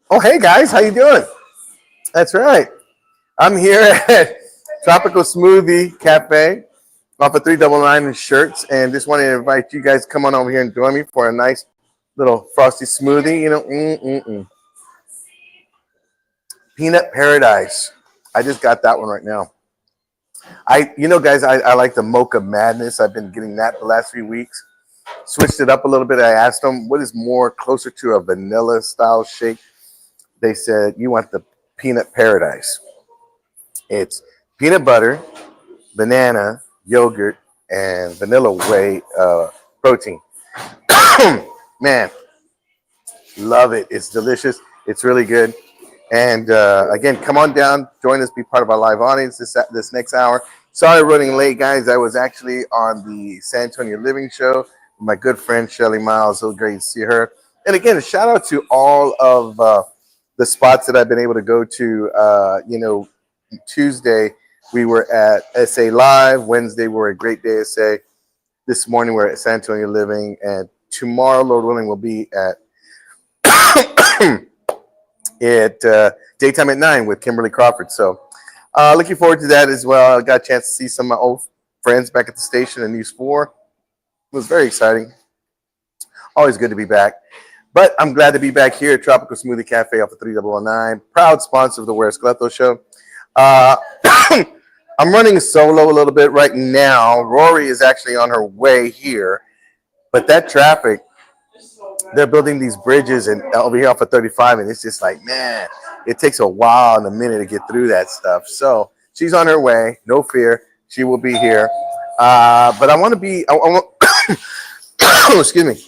Oh, hey guys, how you doing? That's right. I'm here at Tropical Smoothie Cafe off of 399 in Schertz, and just wanted to invite you guys to come on over here and join me for a nice little frosty smoothie. Peanut Paradise. I just got that one right now. Guys, I like the Mocha Madness. I've been getting that the last few weeks. Switched it up a little bit. I asked them what is more closer to a vanilla style shake. They said you want the Peanut Paradise. It's peanut butter, banana, yogurt, and vanilla whey protein. Man, love it. It's delicious. It's really good. And again, come on down, join us, be part of our live audience this next hour. Sorry, running late, guys. I was actually on the San Antonio Living Show with my good friend Shelly Miles. So great to see her. And again, a shout out to all of the spots that I've been able to go to. Tuesday we were at SA Live. Wednesday we were at Great Day SA. This morning we're at San Antonio Living, and tomorrow, Lord willing, we'll be at Daytime at 9 with Kimberly Crawford. So looking forward to that as well. I got a chance to see some of my old friends back at the station in News 4. It was very exciting. Always good to be back. But I'm glad to be back here at Tropical Smoothie Cafe off of 3009. Proud sponsor of the Where's Cleto show. I'm running solo a little bit right now. Rory is actually on her way here. But that traffic, they're building these bridges and over here off of 35, and it's just like, man, it takes a while and a minute to get through that stuff. So she's on her way. No fear. She will be here. But I want to be, excuse me.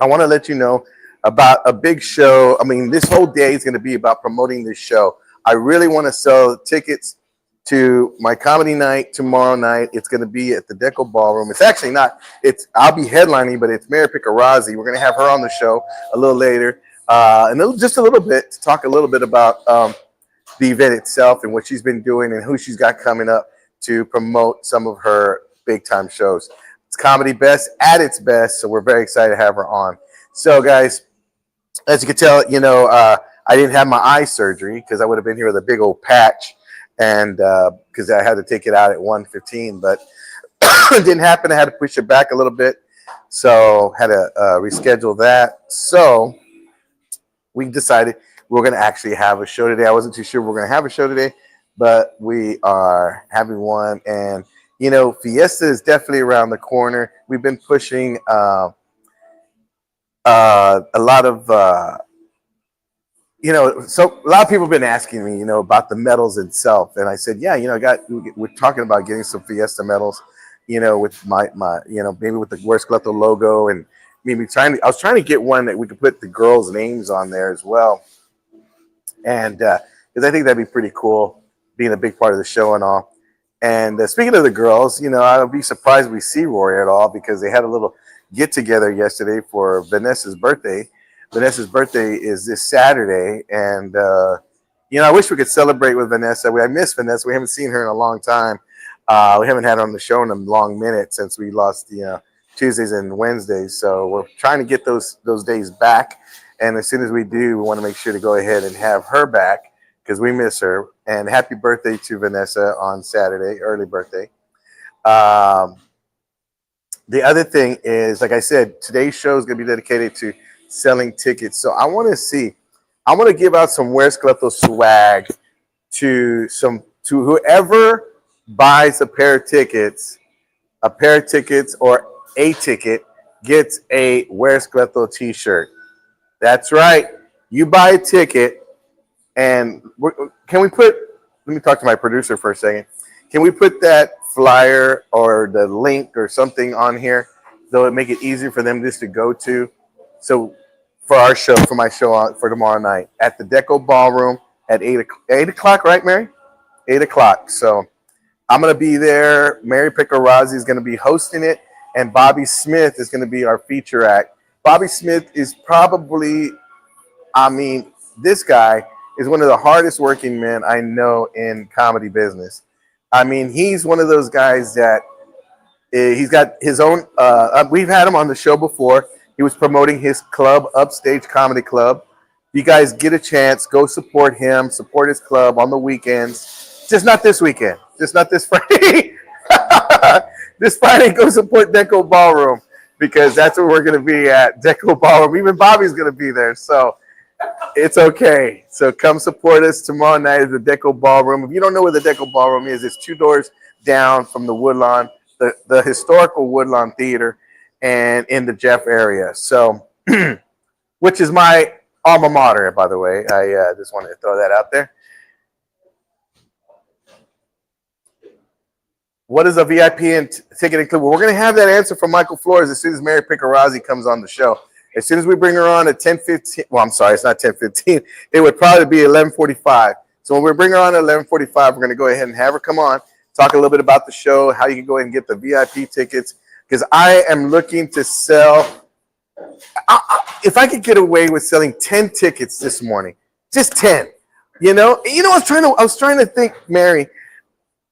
I want to let you know about a big show. I mean, this whole day is going to be about promoting this show. I really want to sell tickets to my comedy night tomorrow night. It's going to be at the Deco Ballroom. It's actually not. I'll be headlining, but it's Mary Picarazzi. We're going to have her on the show a little later, just a little bit to talk a little bit about the event itself and what she's been doing and who she's got coming up to promote some of her big time shows. It's comedy best at its best, so we're very excited to have her on. So, guys, as you can tell, I didn't have my eye surgery because I would have been here with a big old patch, and because I had to take it out at 1:15, but it didn't happen. I had to push it back a little bit, so had to reschedule that. So we decided we were going to actually have a show today. I wasn't too sure we were going to have a show today, but we are having one. And Fiesta is definitely around the corner. We've been pushing a lot of, so a lot of people have been asking me, about the medals itself. And I said, yeah, we're talking about getting some Fiesta medals, with my maybe with the Where's Cleto logo, and maybe I was trying to get one that we could put the girls' names on there as well. And because I think that'd be pretty cool, being a big part of the show and all. And speaking of the girls, I would be surprised if we see Rory at all, because they had a little get together yesterday for Vanessa's birthday. Vanessa's birthday is this Saturday, and I wish we could celebrate with Vanessa. I miss Vanessa. We haven't seen her in a long time. We haven't had her on the show in a long minute since we lost the Tuesdays and Wednesdays. So we're trying to get those days back. And as soon as we do, we want to make sure to go ahead and have her back, because we miss her. And happy birthday to Vanessa on Saturday, early birthday. The other thing is, like I said, today's show is going to be dedicated to selling tickets. So I want to give out some Where's Cleto swag to whoever buys a pair of tickets or a ticket gets a Where's Cleto t-shirt. That's right. You buy a ticket, and let me talk to my producer for a second. Can we put that flyer or the link or something on here, though it make it easier for them just to go to? So for my show for tomorrow night at the Deco Ballroom at 8 o'clock, right, Mary? 8 o'clock. So I'm going to be there. Mary Picarazzi is going to be hosting it, and Bobby Smith is going to be our feature act. Bobby Smith is probably, this guy is one of the hardest working men I know in comedy business. He's one of those guys that he's got his own. We've had him on the show before. He was promoting his club, Upstage Comedy Club, You guys get a chance, go support him, support his club on the weekends. Just not this weekend. Just not this Friday. This Friday, go support Deco Ballroom because that's where we're going to be at, Deco Ballroom. Even Bobby's going to be there, so it's okay. So come support us tomorrow night at the Deco Ballroom. If you don't know where the Deco Ballroom is, it's 2 doors down from the Woodlawn, the historical Woodlawn Theater, and in the Jeff area. So, which is my alma mater, by the way. I just wanted to throw that out there. What is a VIP and ticket include? Well, we're going to have that answer from Michael Flores as soon as Mary Picarazzi comes on the show. As soon as we bring her on at 10:15, well, I'm sorry, it's not 10:15. It would probably be 11:45. So when we bring her on at 11:45, we're going to go ahead and have her come on, talk a little bit about the show, how you can go ahead and get the VIP tickets, because I am looking to sell. If I could get away with selling 10 tickets this morning, just 10, I was trying to think, Mary.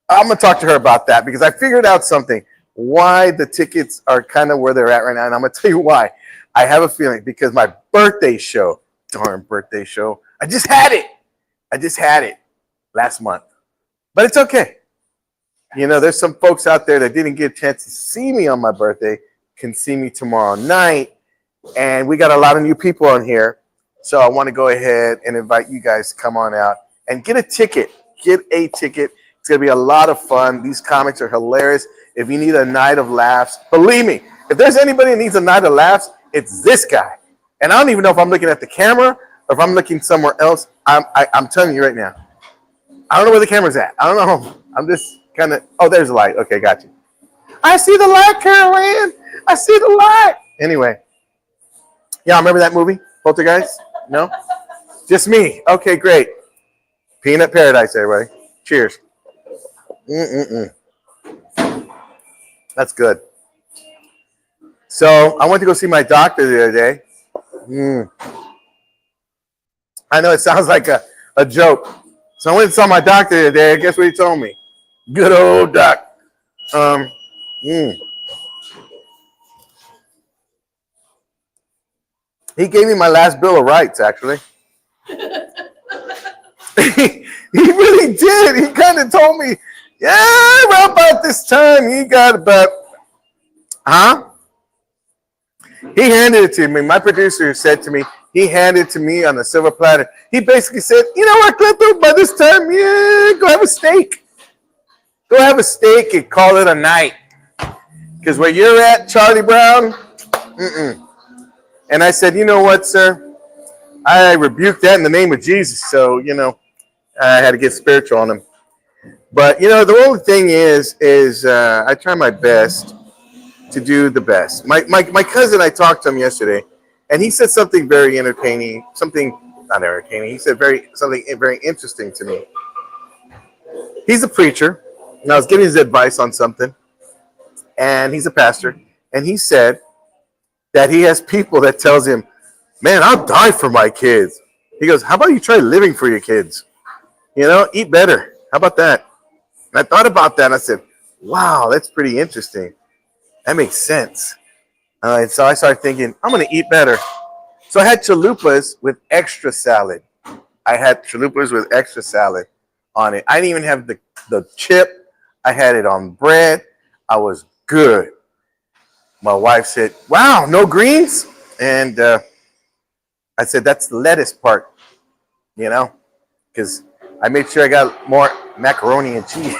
I'm going to talk to her about that because I figured out something, why the tickets are kind of where they're at right now. And I'm going to tell you why. I have a feeling because my birthday show, darn birthday show, I just had it last month. But it's okay. There's some folks out there that didn't get a chance to see me on my birthday, can see me tomorrow night. And we got a lot of new people on here. So I want to go ahead and invite you guys to come on out and get a ticket. Get a ticket. It's going to be a lot of fun. These comics are hilarious. If you need a night of laughs, believe me, if there's anybody that needs a night of laughs, it's this guy. And I don't even know if I'm looking at the camera or if I'm looking somewhere else. I'm telling you right now. I don't know where the camera's at. I don't know. I'm just kind of, oh, there's the light. Okay, got you. I see the light, Carol Ann. I see the light. Anyway. Yeah, remember that movie, Poltergeist? No? Just me. Okay, great. Peanut Paradise, everybody. Cheers. That's good. So I went to go see my doctor the other day. I know it sounds like a joke. So I went and saw my doctor the other day. Guess what he told me? Good old doc. He gave me my last Bill of Rights, actually. He really did. He kind of told me, yeah, around about this time, he got about, He handed it to me. My producer said to me, he handed it to me on a silver platter. He basically said, you know what, Cleto, by this time, yeah, go have a steak. Go have a steak and call it a night. Because where you're at, Charlie Brown, And I said, you know what, sir? I rebuked that in the name of Jesus. So, I had to get spiritual on him. But, the only thing is I try my best to do the best. My cousin, I talked to him yesterday, and he said something very entertaining, not entertaining. He said something very interesting to me. He's a preacher, and I was getting his advice on something, and he's a pastor, and he said that he has people that tells him, man, I'll die for my kids. He goes, how about you try living for your kids? Eat better. How about that? And I thought about that, and I said, wow, that's pretty interesting. That makes sense. And so I started thinking, I'm going to eat better. So I had chalupas with extra salad. I had chalupas with extra salad on it. I didn't even have the chip. I had it on bread. I was good. My wife said, wow, no greens? And I said, that's the lettuce part, because I made sure I got more macaroni and cheese.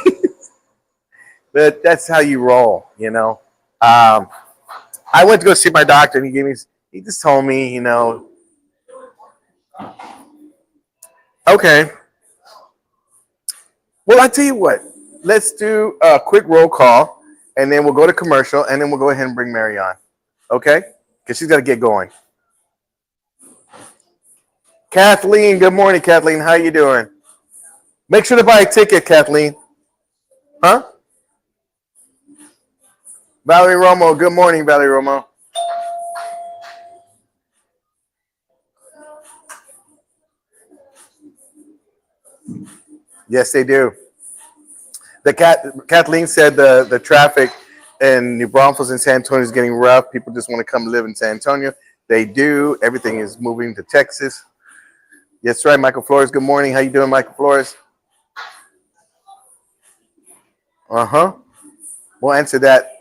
But that's how you roll, I went to go see my doctor, and he just told me, okay. Well, I tell you what, let's do a quick roll call, and then we'll go to commercial, and then we'll go ahead and bring Mary on, okay? Because she's got to get going. Kathleen, good morning, Kathleen. How you doing? Make sure to buy a ticket, Kathleen. Huh? Valerie Romo, good morning, Valerie Romo. Yes, they do. Kathleen said the traffic in New Braunfels and San Antonio is getting rough. People just want to come live in San Antonio. They do. Everything is moving to Texas. Yes, right, Michael Flores. Good morning. How you doing, Michael Flores? Uh-huh. We'll answer that.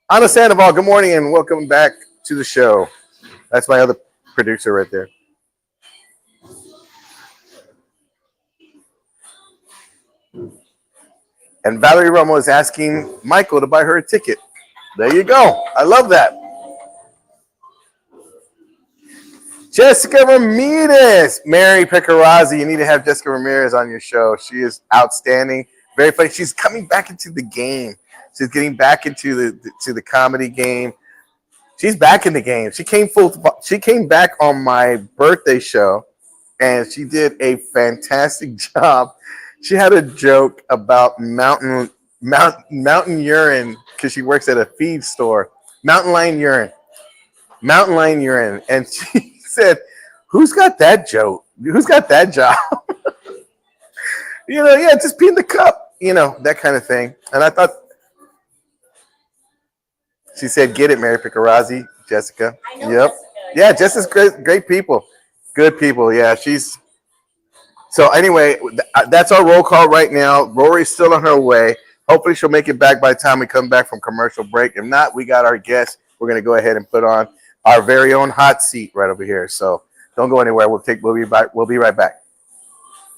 Ana Sandoval, good morning and welcome back to the show. That's my other producer right there. And Valerie Romo is asking Michael to buy her a ticket. There you go. I love that. Jessica Ramirez. Mary Picarazzi. You need to have Jessica Ramirez on your show. She is outstanding. Very funny. She's coming back into the game. She's getting back into the comedy game. She's back in the game. She came back on my birthday show, and she did a fantastic job. She had a joke about mountain urine because she works at a feed store. Mountain lion urine, and she said, "Who's got that joke? Who's got that job?" Yeah, just pee in the cup, that kind of thing. And I thought. She said, "Get it, Mary Picarazzi, Jessica." Yep. Jessica. Yeah, Jessica's great people. Good people. Yeah, so anyway, that's our roll call right now. Rory's still on her way. Hopefully she'll make it back by the time we come back from commercial break. If not, we got our guest. We're going to go ahead and put on our very own hot seat right over here. So don't go anywhere. We'll be right back.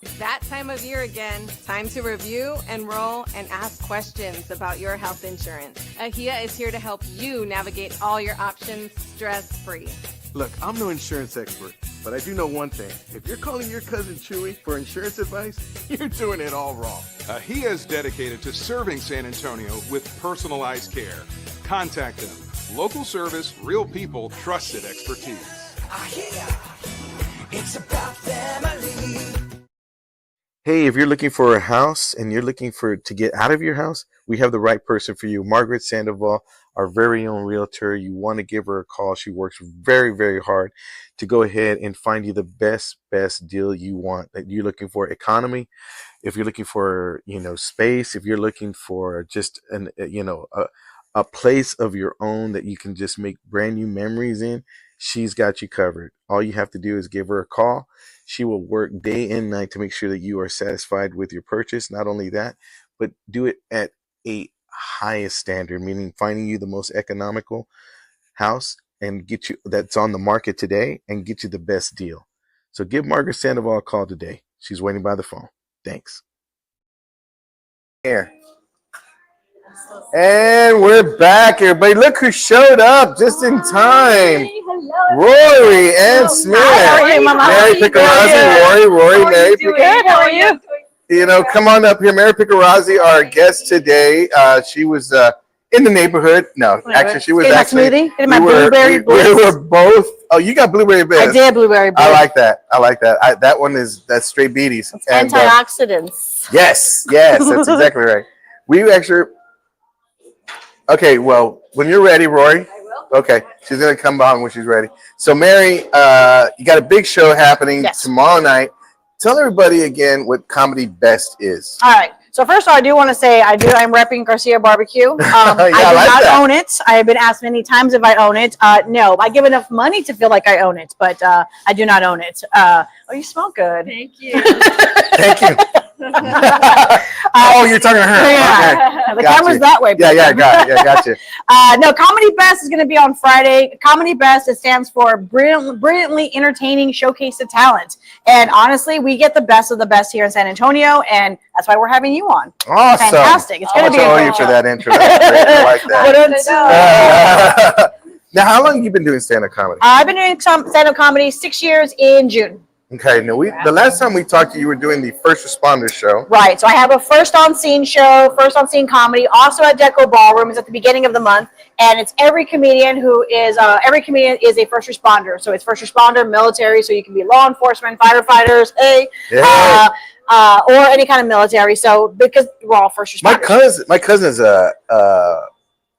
It's that time of year again. Time to review, enroll, and ask questions about your health insurance. AHIA is here to help you navigate all your options stress-free. Look, I'm no insurance expert, but I do know one thing. If you're calling your cousin Chewy for insurance advice, you're doing it all wrong. AHIA is dedicated to serving San Antonio with personalized care. Contact them. Local service, real people, trusted expertise. AHIA, it's about family. Hey, if you're looking for a house and you're looking to get out of your house, we have the right person for you. Margaret Sandoval, our very own realtor. You want to give her a call. She works very, very hard to go ahead and find you the best deal you want. That you're looking for economy, if you're looking for, space, if you're looking for just a place of your own that you can just make brand new memories in, she's got you covered. All you have to do is give her a call. She will work day and night to make sure that you are satisfied with your purchase. Not only that, but do it at a highest standard, meaning finding you the most economical house and get you that's on the market today and get you the best deal. So give Margaret Sandoval a call today. She's waiting by the phone. Thanks. Here. And we're back, everybody. Look who showed up just in time. Rory Ann Smith. Mary Picarazzi, Rory, Mary Picarazzi. How are you? Come on up here. Mary Picarazzi, our guest today. She was in the neighborhood. No, actually, she was actually. Smoothie. Get my blueberry bliss. We were both. Oh, you got blueberry bliss. I did blueberry bliss. I like that. That one that's straight beaties. It's antioxidants. Yes, that's exactly right. We actually. Okay, well, when you're ready, Rory. I will. Okay, she's gonna come on when she's ready. So, Mary, you got a big show happening tomorrow night. Tell everybody again what Comedy Best is. All right. So first of all, I do want to say I'm repping Garcia Barbecue. I do not own it. I have been asked many times if I own it. No, I give enough money to feel like I own it, but I do not own it. Oh, you smell good. Thank you. Thank you. Oh, you're talking to her. Yeah. Okay. The camera's that way. Yeah, got you. No, Comedy Best is going to be on Friday. Comedy Best, it stands for Brilliantly Entertaining Showcase of Talent. And honestly, we get the best of the best here in San Antonio, and that's why we're having you on. Awesome. Fantastic. It's going to be a you for that intro. I like that. Now, how long have you been doing stand-up comedy? I've been doing stand-up comedy 6 years in June. Okay, now the last time we talked to you, were doing the First Responder show. Right, so I have a First on Scene show, First on Scene comedy, also at Deco Ballroom. It's at the beginning of the month, and it's every comedian is a first responder. So it's first responder, military, so you can be law enforcement, firefighters, or any kind of military. So because we're all first responders. My cousin is a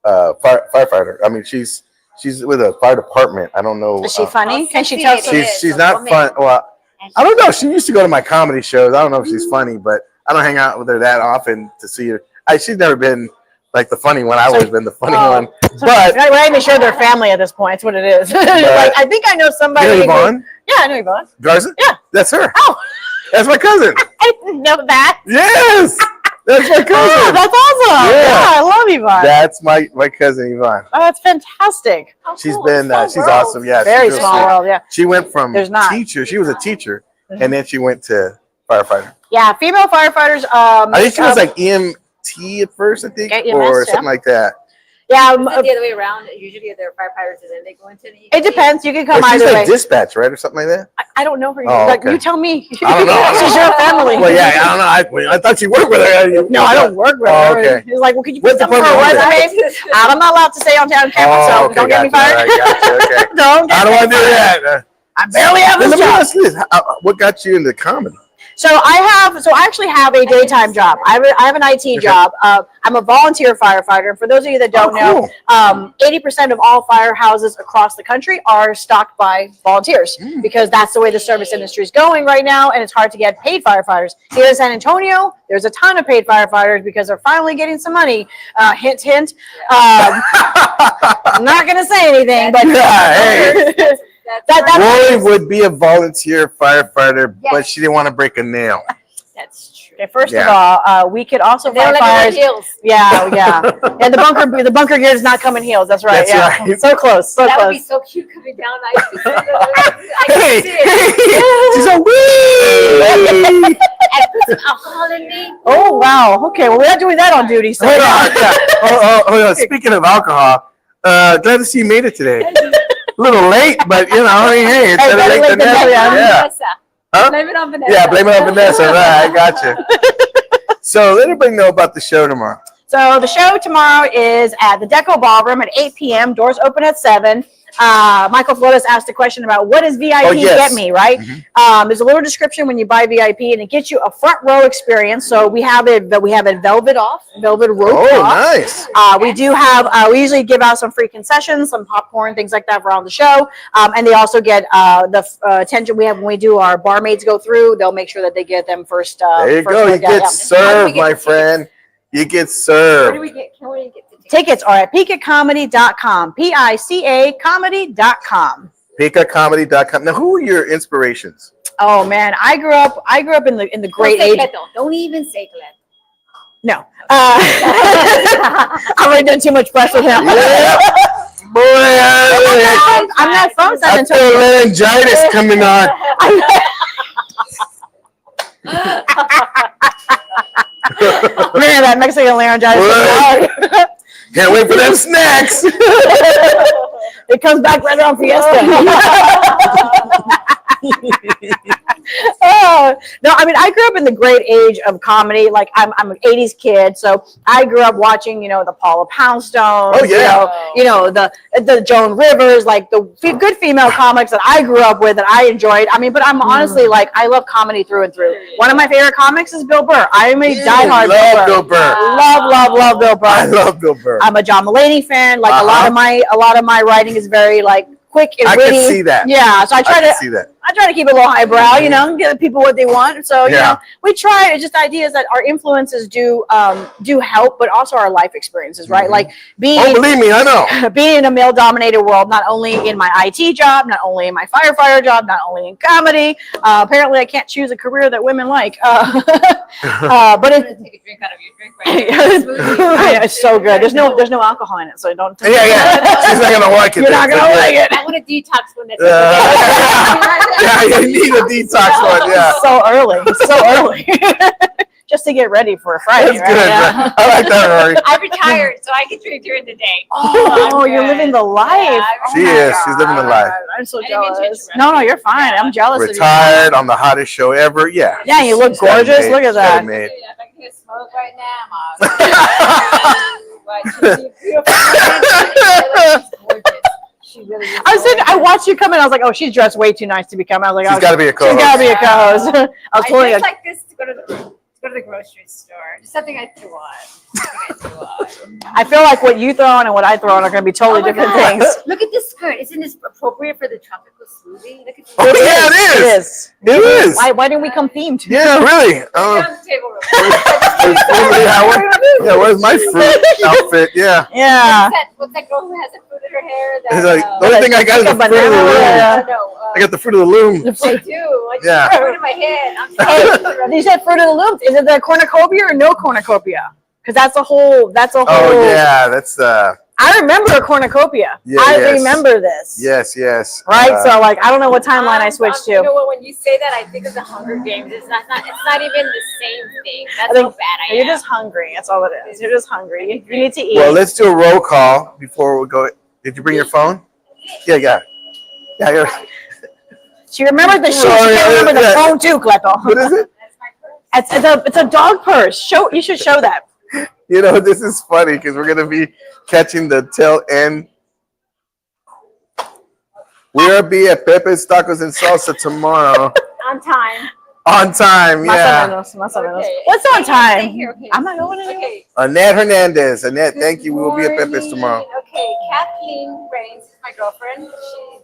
firefighter. I mean, she's with a fire department. I don't know. Is she funny? Can she tell? She's not fun. Well, I don't know. She used to go to my comedy shows. I don't know if she's funny, but I don't hang out with her that often to see her. She's never been like the funny one. I've always been the funny one. So But we're not even sure their family at this point. That's what it is. Like, I think I know somebody. you know Yvonne Yeah, I know Yvonne. Garza? Yeah. That's her. Oh, That's my cousin. I didn't know that. Yes. That's my Oh, cousin. that's awesome. Yeah. Yeah, I love Yvonne. That's my cousin Yvonne. Oh, that's fantastic. She's been she's awesome. Yeah, Very she's real small sweet. world. Yeah. She went from There's not. teacher. She was a teacher, and then she went to firefighter. Yeah, female firefighters. I think she was like EMT at first, I think, EMS, or yeah. something like that. yeah. Is it the other way around? Usually they're firefighters and then they go into the It depends. You can Or come she's either like way. dispatch, right, or something like that. I don't know her. Oh, Like, okay. you tell me. I don't know. She's your family. Well, yeah, I don't know. I thought you worked with her. No, I don't work with Oh, her. okay. He's like, well, could you What put something for a department was resume? I'm not allowed to say on camera, so okay, don't get me gotcha. fired. All right, gotcha, okay. Don't get I don't me want to do fired. that. I barely have Let this me job. ask you this: what got you into comedy? So I actually have a daytime job. I have an IT job. I'm a volunteer firefighter. For those of you that don't know, 80% of all firehouses across the country are stocked by volunteers because that's the way the service industry is going right now, and it's hard to get paid firefighters. Here in San Antonio, there's a ton of paid firefighters because they're finally getting some money. Hint, hint. I'm not going to say anything, but Rory would be a volunteer firefighter, but she didn't want to break a nail. That's true. Okay, first Yeah. of all, we could also They don't fight let me wear fires. heels. Yeah, yeah. And the bunker gear does not come in heels. That's right. That's yeah. right. So close. So That would be close. so cute coming down. I Hey, can see it. she's a wee. And put some alcohol in me. Oh wow. Okay. Well, we're not doing that on duty. So Hold yeah. on, hold on. Speaking of alcohol, glad to see you made it today. A little late, but you know, hey, it's better late than never. Yeah. Vanessa. Huh? Blame it on Vanessa. Yeah, blame it on Vanessa. Right, I got you. So let everybody know about the show tomorrow. So the show tomorrow is at the Deco Ballroom at 8 p.m. Doors open at 7. Michael Flores asked a question about what does VIP get me, right? There's a little description when you buy VIP, and it gets you a front row experience. So we have it velvet rope Oh, off. nice. We do have, we usually give out some free concessions, some popcorn, things like that for on the show. And they also get the attention we have when we do our barmaids go through. They'll make sure that they get them first. There you first go. You look at, get yeah. served, my friend. You get Where do served. we get? Can we get the tickets? Tickets are at peakatcomedy.com, PICA comedy.com. PikaComedy.com. Now, who are your inspirations? Oh man, I grew up in the great Don't say age. Cleto. Don't even say Cleto. No. I've already done too much press with him. Yeah. Boy, I'm not from San I Antonio. feel laryngitis coming on. Man, that Mexican laryngitis. What? Can't wait for them snacks. It comes back right around Fiesta. No, I mean, I grew up in the great age of comedy. Like, I'm an 80s kid, so I grew up watching, the Paula Poundstones. Oh, yeah. The Joan Rivers, like the good female comics that I grew up with that I enjoyed. I mean, but I'm honestly like, I love comedy through and through. One of my favorite comics is Bill Burr. I am a diehard love Bill Burr. Love Bill Burr. I love Bill Burr. I'm a John Mulaney fan. Like a lot of my writing is very like quick and I witty. can see that. Yeah, so I try can see that. to keep it a little highbrow, give people what they want. So Yeah. we try. It's just ideas that our influences do help, but also our life experiences, right? Like Oh, being believe me, I know. being in a male-dominated world, not only in my IT job, not only in my firefighter job, not only in comedy. Apparently, I can't choose a career that women like. But I'm it's gonna take a drink out of your drink right now. Smoothie. it's so good. There's no alcohol in it, so don't. Yeah. She's not gonna like it. You're not gonna like it. I want a detox one that's Yeah, you need a detox one. Yeah. So early. Just to get ready for a Friday, That's right? good. Yeah. I like that, Rory. I'm retired, so I can drink during the day. Oh, you're living the life. Yeah, She is. She's living the life. I'm so I didn't mean to jealous. interrupt No, you're fine. I'm jealous Retired on the hottest show ever. Yeah. of you. Yeah, you look She's got it gorgeous. made. Look at She's got it that. made. If I can get smoke right now, But she's beautiful. She really is. I watched you come in. I was like, oh, she's dressed way too nice to be coming. I was like, She's got to be a she's co-host. got to be a co-host. I was I totally dress like, like this to go to the grocery store. Just something I threw on. I feel like what you throw on and what I throw on are going to be totally Oh my different God. things. Look at this skirt. Isn't this appropriate for the tropical smoothie? Look at this. Oh, yeah, it is. It is. Why didn't we come themed? Yeah, really. Down the table. Yeah, where's my fruit outfit? Yeah. Yeah. What's that girl who has a fruit in her hair? That, It's like, the only thing I got is the fruit of the loom. I got the fruit of the loom. I do. Yeah. I fruit in my head. I'm Hey, you said fruit of the loom. Is it the cornucopia or no cornucopia? Because that's a whole. Oh yeah, that's I remember a cornucopia. Yeah, I yes. remember this. yes. Right. So like, I don't know what timeline I switched You know to. what? When you say that, I think of the Hunger Games. It's not even the same thing. That's I think how bad I you're am. just hungry. That's all it is. You're just hungry. You need to eat. Well, let's do a roll call before we go. Did you bring your phone? Yeah. She remembered the shoe. She can't remember the phone too, Cleto. What is it? It's a dog purse. You should show that. You know, this is funny because we're gonna be catching the tail end. We'll be at Pepe's Tacos and Salsa tomorrow. On time. On time, yeah. Más o menos. Okay. What's on Stay time? here, okay. I'm not going anywhere. Okay. Annette Hernandez. Annette, thank you. We will be at Pepe's tomorrow. Okay, Kathleen Rains is my girlfriend.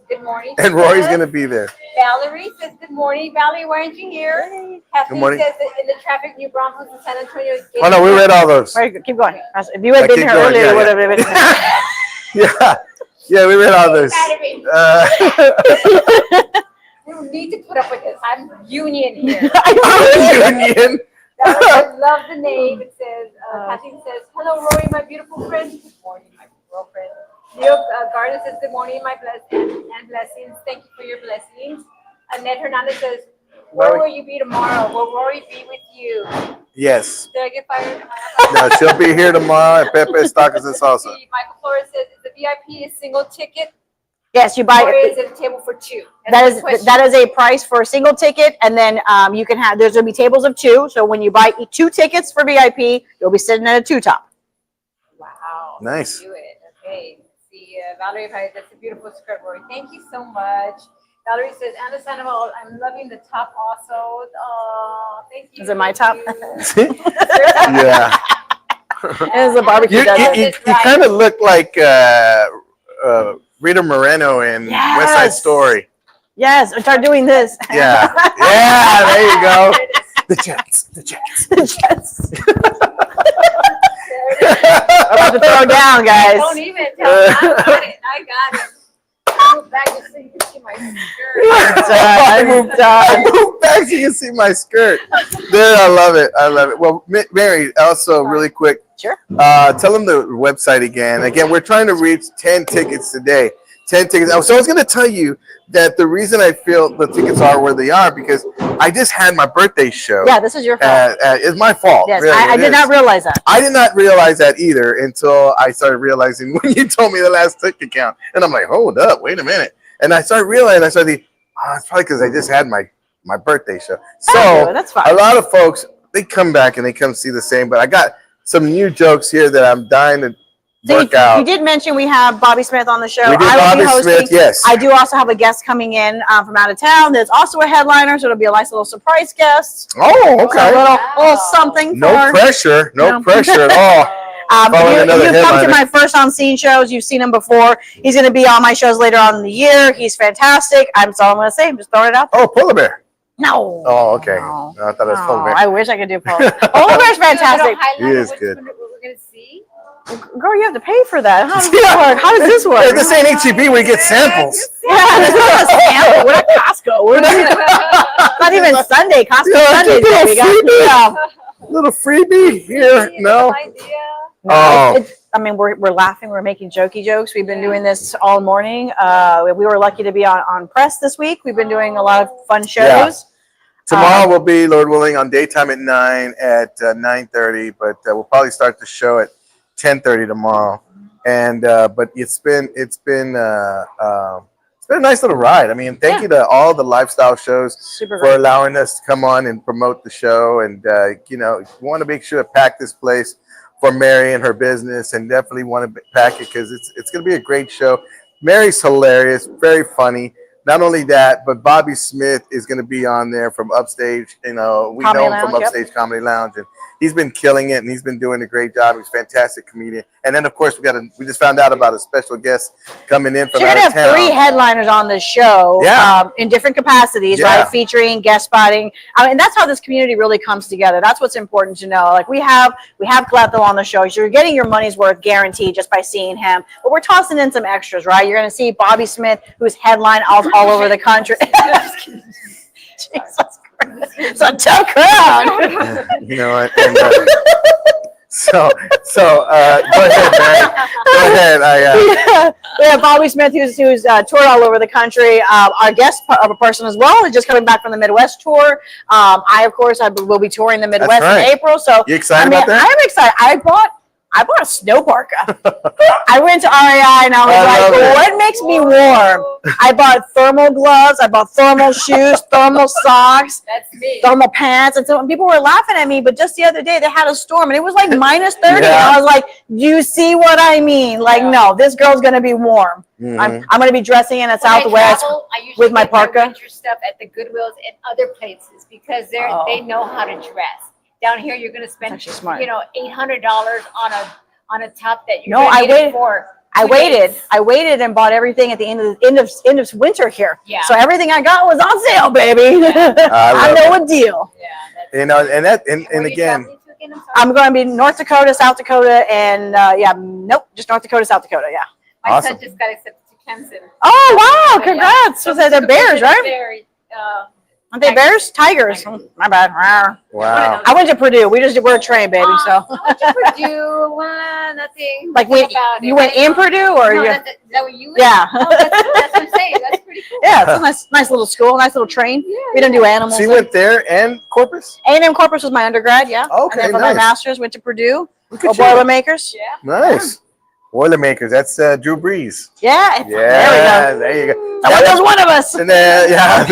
Good morning. And Rory's gonna be there. Valerie says good morning. Valerie, why aren't you here? Kathleen morning. says that in the traffic, New Braunfels and San Antonio. Oh no, we read all those. Very good. Keep going. If you had been keep here going. earlier, Yeah, you would have been. Yeah, we read all those. You don't need to put up with this. I'm union here. Union. I love the name. It says, Kathleen says, hello, Rory, my beautiful friend. Good morning, my girlfriend. Leo Garden says, good morning, my and blessings. Thank you for your blessings. Annette Hernandez says, where will you be tomorrow? Will Rory be with you? Yes. Did I get fired? No, she'll be here tomorrow at Pepe's Tacos and Salsa. Michael Flores says, is the VIP a single ticket? Yes, you buy Or it. is it a table for two? That is a price for a single ticket, and then you can have. There's gonna be tables of two. So when you buy 2 tickets for VIP, you'll be sitting at a 2-top. Wow. Nice. Do it. Okay. See, Valerie, that's a beautiful skirt, Rory. Thank you so much. Valerie says, understandable. I'm loving the top also. Oh, thank you. Is it my top? Yeah. It is a barbecue. You dozen. kind of look like Rita Moreno in West Side Story. Yes, start doing this. Yeah. Yeah, there you go. The Jets. The Jets. I'm about to throw down, guys. Don't even tell me. I got it. I moved back just so you can see my skirt. I moved back so you can see my skirt. Dude, I love it. Well, Mary, also really quick. Sure. Tell them the website again. Again, we're trying to reach 10 tickets today. 10 tickets. So I was going to tell you that the reason I feel the tickets are where they are because I just had my birthday show. Yeah, this is your fault. It's my fault. Yes, really, I did not realize that. I did not realize that either until I started realizing when you told me the last ticket count. And I'm like, hold up, wait a minute. And I started realizing, it's probably because I just had my birthday show. So that's fine. A lot of folks, they come back and they come see the same, but I got some new jokes here that I'm dying to work out. You did mention we have Bobby Smith on the show. We did I will be Bobby hosting. Smith, yes. I do also have a guest coming in from out of town. There's also a headliner, so it'll be a nice little surprise guest. Oh, So okay. a little something. No pressure. No pressure at all. You've come to my first on scene shows. You've seen him before. He's going to be on my shows later on in the year. He's fantastic. That's all I'm going to say. I'm just throwing it out there. Oh, Polar Bear. No. Oh, okay. No. I thought it was Polar Bear. I wish I could do Polar Bear. Polar Bear's fantastic. He is good. What we're going to see? Girl, you have to pay for that. How does this work? How does this work? Yeah, this ain't HEB. We get samples. Yeah, this is not a sample. We're at Costco. We're not even Sunday. Costco Yeah, Sunday. just a We got Little freebie here. No. Idea. Oh. I mean, we're laughing. We're making jokey jokes. We've been doing this all morning. We were lucky to be on press this week. We've been doing a lot of fun shows. Yeah. Tomorrow will be, Lord willing, on daytime at 9 at 9:30, but we'll probably start the show at 10:30 tomorrow. And but it's been a nice little ride. I mean, thank you to all the lifestyle shows Super for great. allowing us to come on and promote the show. And we want to make sure to pack this place for Mary and her business, and definitely want to pack it because it's going to be a great show. Mary's hilarious, very funny. not only that, but Bobby Smith is going to be on there from Upstage. You know, we Comedy know him from Lounge, Upstage Comedy Lounge, and he's been killing it, and he's been doing a great job. He's a fantastic comedian. And then, of course, we just found out about a special guest coming in So from you're out gonna of have 3 town. headliners on the show, Yeah. in different capacities, Yeah. right? Featuring, guest spotting. I mean, that's how this community really comes together. That's what's important to know. Like we have Cleto on the show. So you're getting your money's worth guaranteed just by seeing him. But we're tossing in some extras, right? You're gonna see Bobby Smith, who's headline all over the country. Jesus Christ, it's a tough crowd. You know what? And, so go ahead, man. Go ahead. We have Bobby Smith, who's toured all over the country. Our guest person as well is just coming back from the Midwest tour. I, of course, will be touring the Midwest right. in April. So You excited about that? I'm excited. I bought a snow parka. I went to REI and I was love like, it. what makes me warm? I bought thermal gloves, I bought thermal shoes, thermal socks, That's me. thermal pants. And so people were laughing at me, but just the other day they had a storm and it was like minus 30. Yeah. And I was like, you see what I mean? Like, no, this girl's going to be warm. Mhm. I'm going to be dressing in a When Southwest I travel, I usually with my get parka. winter stuff at the Goodwills and other places because Oh. they know how to dress. Down here, you're going to spend That's actually smart. $800 on a top that you're No, gonna I need waited- it for I 2 waited. days. I waited and bought everything at the end of winter here. Yeah. So everything I got was on sale, baby. I I love know a deal. Yeah, that's You know, and where you again, traveling to again? I'm sorry. I'm going to be North Dakota, South Dakota, and just North Dakota, South Dakota. Yeah. My awesome. son just got accepted to Clemson. Oh wow! Yeah. Congrats. So they're Bears, right? Very, Aren't they Bears? Tigers. Oh, my bad. Rawr. wow. I went to Purdue. We're a train, baby. So I went to Purdue. Nothing. like nothing about you it. went in Purdue or No, you? is that what you went? Yeah. Oh, that's what I'm saying. That's pretty cool. Yeah, it's a nice little school, nice little train. We don't do animals. So you went there and Corpus? A&M Corpus was my undergrad, yeah. Okay, And then for my nice. master's, went to Purdue. Look Go at you. Boilermakers. Yeah. Nice. Boilermakers. That's Drew Brees. Yeah. Yeah, There we go. there you go. Someone knows one of us. And yeah,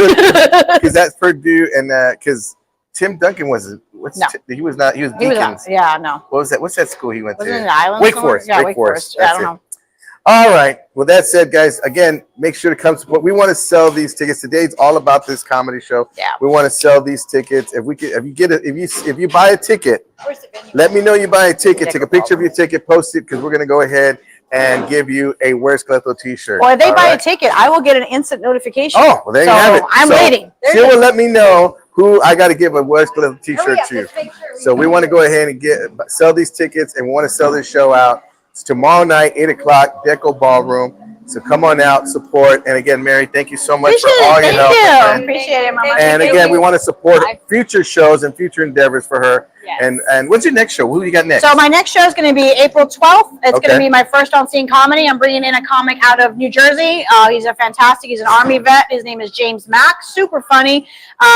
because that's Purdue, and because Tim Duncan wasn't. No. He was not. He was He was Deacons. yeah, no. What was that? What's that school he went Wasn't it to? an island? Wake somewhere? Forest. Yeah, Wake Forest. Yeah, I That's don't it. know. All right. Well, that said, guys, again, make sure to come support. We want to sell these tickets. Today's all about this comedy show. Yeah. We want to sell these tickets. If you buy a ticket, Where's the venue? let me know you buy a ticket. Take Take a a picture of your ticket, post it, because we're gonna go ahead and give you a Where's Cleto t-shirt. Well, if they All buy right? a ticket, I will get an instant notification. Oh, well, there you So, have it. I'm So, waiting. She will let me know who I got to give a Where's Cleto Hurry t-shirt up, to. let's make sure So we want to go ahead and sell these tickets, and we want to sell this show out. It's tomorrow night, 8 o'clock, Deco Ballroom. So come on out, support. And again, Mary, thank you so much Appreciate for all it. your Thank help. you. And, Appreciate it, Mama. and Thank again, you. we want to support I- future shows and future endeavors for her. Yes. And what's your next show? Who you got next? So my next show is going to be April 12th. It's going Okay. to be my first on-scene comedy. I'm bringing in a comic out of New Jersey. He's he's an Army vet. His name is James Mack. Super funny.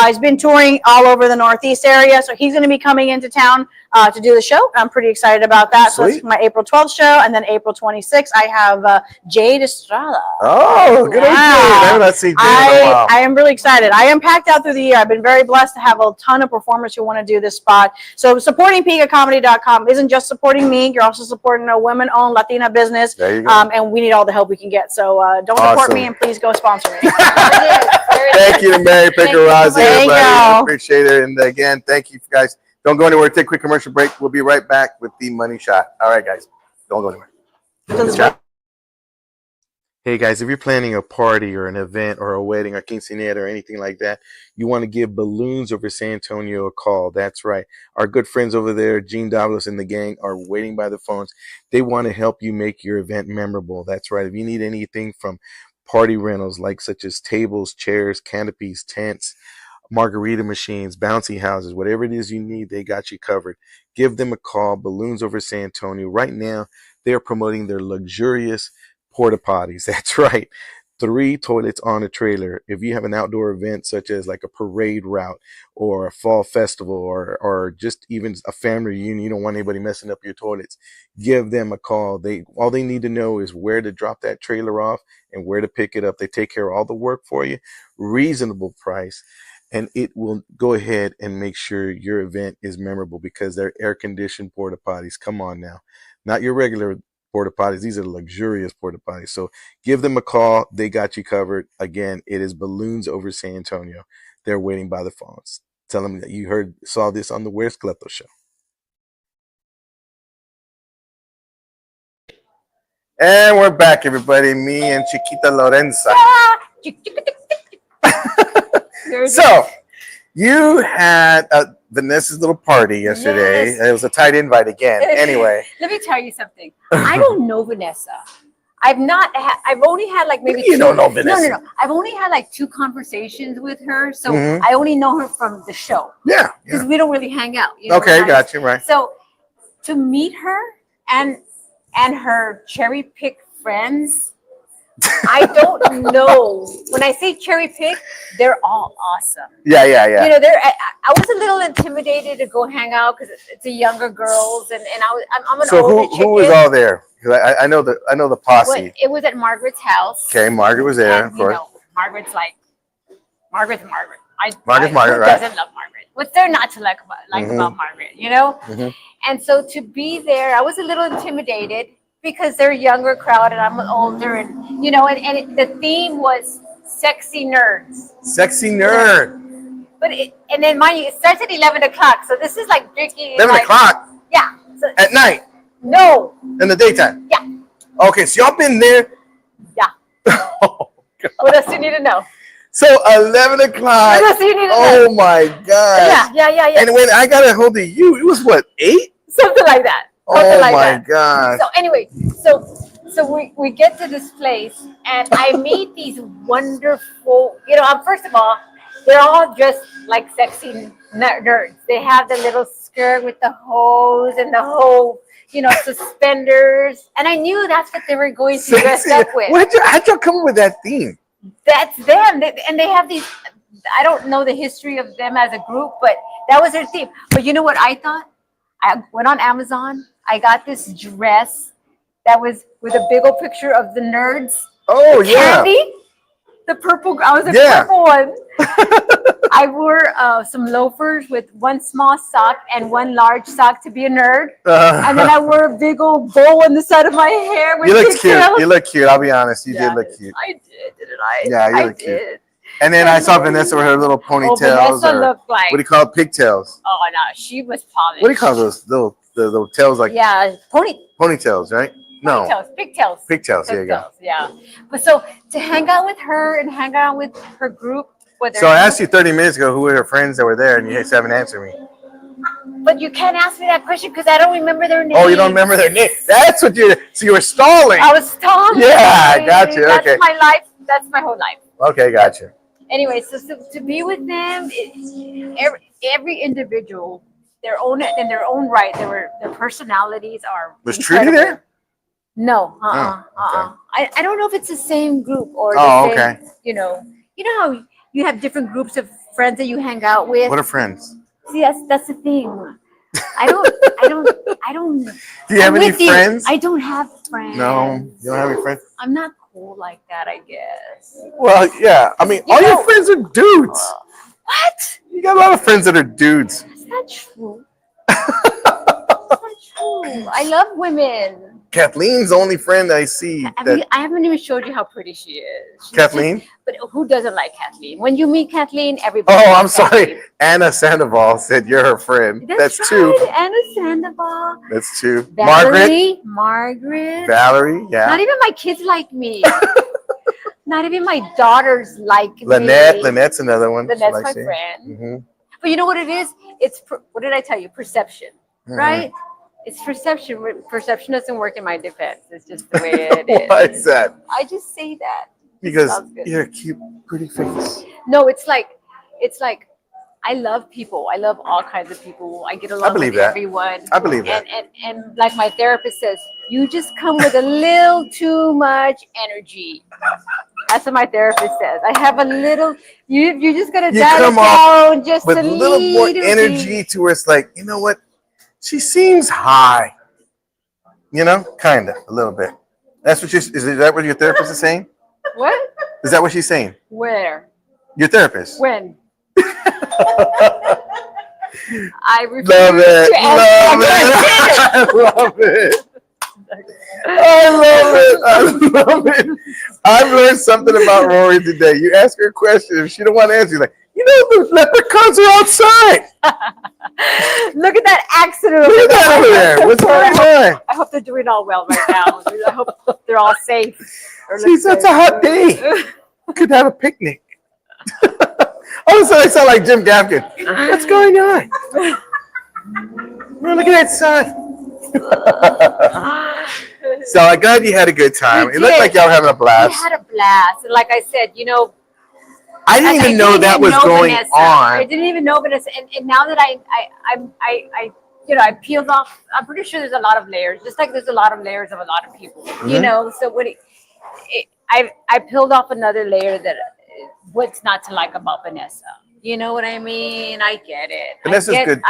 He's been touring all over the Northeast area, so he's going to be coming into town to do the show. I'm pretty excited about that. So Sweet. that's my April 12th show, and then April 26th I have Jade Estrada. Oh, good old Jade. I have not seen Jade in a while. I am really excited. I am packed out through the year. I've been very blessed to have a ton of performers who want to do this spot. So supporting PicaComedy.com isn't just supporting me. You're also supporting a women-owned Latina business. There you go. And we need all the help we can get. So don't support Awesome. me and please go sponsor me. Thank you to Mary Picarazzi, Thank everybody. you. Appreciate it. And again, thank you guys. Don't go anywhere. Take a quick commercial break. We'll be right back with the money shot. All right, guys. Don't go anywhere. Good job. Hey guys, if you're planning a party or an event or a wedding or quinceañera or anything like that, you want to give Balloons over San Antonio a call. That's right. Our good friends over there, Gene Davlos and the gang, are waiting by the phones. They want to help you make your event memorable. That's right. If you need anything from party rentals like such as tables, chairs, canopies, tents, margarita machines, bouncy houses, whatever it is you need, they got you covered. Give them a call, Balloons over San Antonio. Right now, they're promoting their luxurious porta potties. That's right. 3 toilets on a trailer. If you have an outdoor event such as like a parade route or a fall festival or just even a family reunion, you don't want anybody messing up your toilets, give them a call. All they need to know is where to drop that trailer off and where to pick it up. They take care of all the work for you, reasonable price, and it will go ahead and make sure your event is memorable because they're air-conditioned porta potties. Come on now. Not your regular porta potties. These are luxurious porta potties. So give them a call. They got you covered. Again, it is Balloons Over San Antonio. They're waiting by the phones. Tell them that you saw this on the Where's Cleto show. And we're back, everybody. Me and Chiquita Lorenza. So you had Vanessa's little party yesterday. Yes. It was a tight invite again. Anyway, Let me tell you something. I don't know Vanessa. I've only had like maybe You don't know Vanessa. No. I've only had like 2 conversations with her. So Mhm. I only know her from the show. yeah. Because we don't really hang out. You know, Okay, right? got you, right. So to meet her and her cherry pick friends, I don't know. When I say cherry pick, they're all awesome. Yeah. You know, I was a little intimidated to go hang out because it's the younger girls, and I'm an So older who was chicken. all there? 'Cause I know the Well, posse. it was at Margaret's house. Okay, Margaret was there, And, of course. You know, Margaret's Margaret. Margaret's who Margaret, right? doesn't love Margaret? What's there not to like about Margaret? You know. Mhm. And so to be there, I was a little intimidated because they're a younger crowd and I'm older, and you know, and the theme was sexy nerds. Sexy nerd. But and then mind you, it starts at 11 o'clock, so this is like drinking. 11 like, o'clock Yeah. So, at night no. in the daytime. Yeah. Okay, so y'all been there. Yeah. Oh, God. What else do you need to know? So 11 o'clock. What else do you need to know? Oh my God. Yeah. And when I got a hold of you, it was what, 8? Something like that. Something Oh like my that. God. So anyway, so we get to this place and I meet these wonderful, you know, first of all, they're all dressed like sexy nerds. They have the little skirt with the hose and the whole, you know, suspenders. And I knew that's what they were going to dress up with. How'd y'all come up with that theme? That's them. And they have these, I don't know the history of them as a group, but that was their theme. But you know what I thought? I went on Amazon. I got this dress that was with a big old picture of the nerds. Oh, yeah. Candy, the purple. I was a Yeah. purple one. I wore some loafers with one small sock and one large sock to be a nerd. And then I wore a big old bow on the side of my hair with You look cute. pigtails. You look cute. I'll be honest. You Yeah, did look cute. I did, didn't I? Yeah, you I look cute. did. And then I saw Vanessa with her little ponytails. Vanessa or, looked like- what do you call it? Pigtails. Oh no, she was polished. What do you call those? The tails like Yeah, ponytails, right? No. pigtails. Pigtails. There you go. Yeah. But so to hang out with her and hang out with her group, whether So I asked you 30 minutes ago who were her friends that were there, and you just haven't answered me. but you can't ask me that question because I don't remember their names. Oh, you don't remember their name? That's what so you were stalling. I was stalling. Yeah, I got you. That's Okay. my life. That's my whole life. Okay, gotcha. Anyway, so to be with them, every individual, their own in their own right, their personalities are. Was Trudy incredible. there? No. Oh, okay. I don't know if it's the same group or. Oh, the same, okay. You know how you have different groups of friends that you hang out with. What are friends? See, that's the thing. I don't. Do you have I'm any with you. friends? I don't have friends. No, you don't have any friends? I'm not cool like that, I guess. Well, yeah. I mean, all know- your friends are dudes. What? You got a lot of friends that are dudes. That's not true. That's not true. I love women. Kathleen's the only friend I see. I haven't even showed you how pretty she is. She's Kathleen? just- but who doesn't like Kathleen? When you meet Kathleen, everybody. Oh, I'm likes Kathleen. sorry. Anna Sandoval said you're her friend. That's right. two. Anna Sandoval. That's two. Margaret. Valerie, yeah. Not even my kids like me. Not even my daughters like me. Lynette's another one. Lynette's Like my she- friend. Mhm. But you know what it is? What did I tell you? Perception, Mhm. right? It's perception. Perception doesn't work in my defense. It's just the way it is. Why is that? I just say that. Because Sounds good. you're a cute, pretty face. No, it's like I love people. I love all kinds of people. I get along believe with that. everyone. I believe that. And like my therapist says, you just come with a little too much energy. That's what my therapist says. I have a little. You just gotta You dial come it off down just With a a little more bit. energy to where it's like, you know what? She seems high. You know? Kind of, a little bit. Is that what your therapist is saying? What? Is that what she's saying? Where? Your therapist? When? I refuse Love it. to answer that question. Love it. I love it. I love it. I've learned something about Rory today. You ask her a question, if she don't want to answer, you're like, the leprechauns are outside. Look at that accident Look over at that over there. What's going on? I hope they're doing all well right now. I hope they're all safe. Jeez, that's a hot day. We could have a picnic. All of a sudden, I sound like Jim Gaffigan. What's going on? Look at that sun. So I'm glad you had a good time. It looked like y'all were having a We blast. had a blast. And like I said, I didn't even know that was going Vanessa. on. I didn't even know Vanessa. And now that I peeled off, I'm pretty sure there's a lot of layers, just like there's a lot of layers of a lot of people, so when I peeled off another layer that what's not to like about Vanessa. You know what I mean? I get it. Vanessa's good.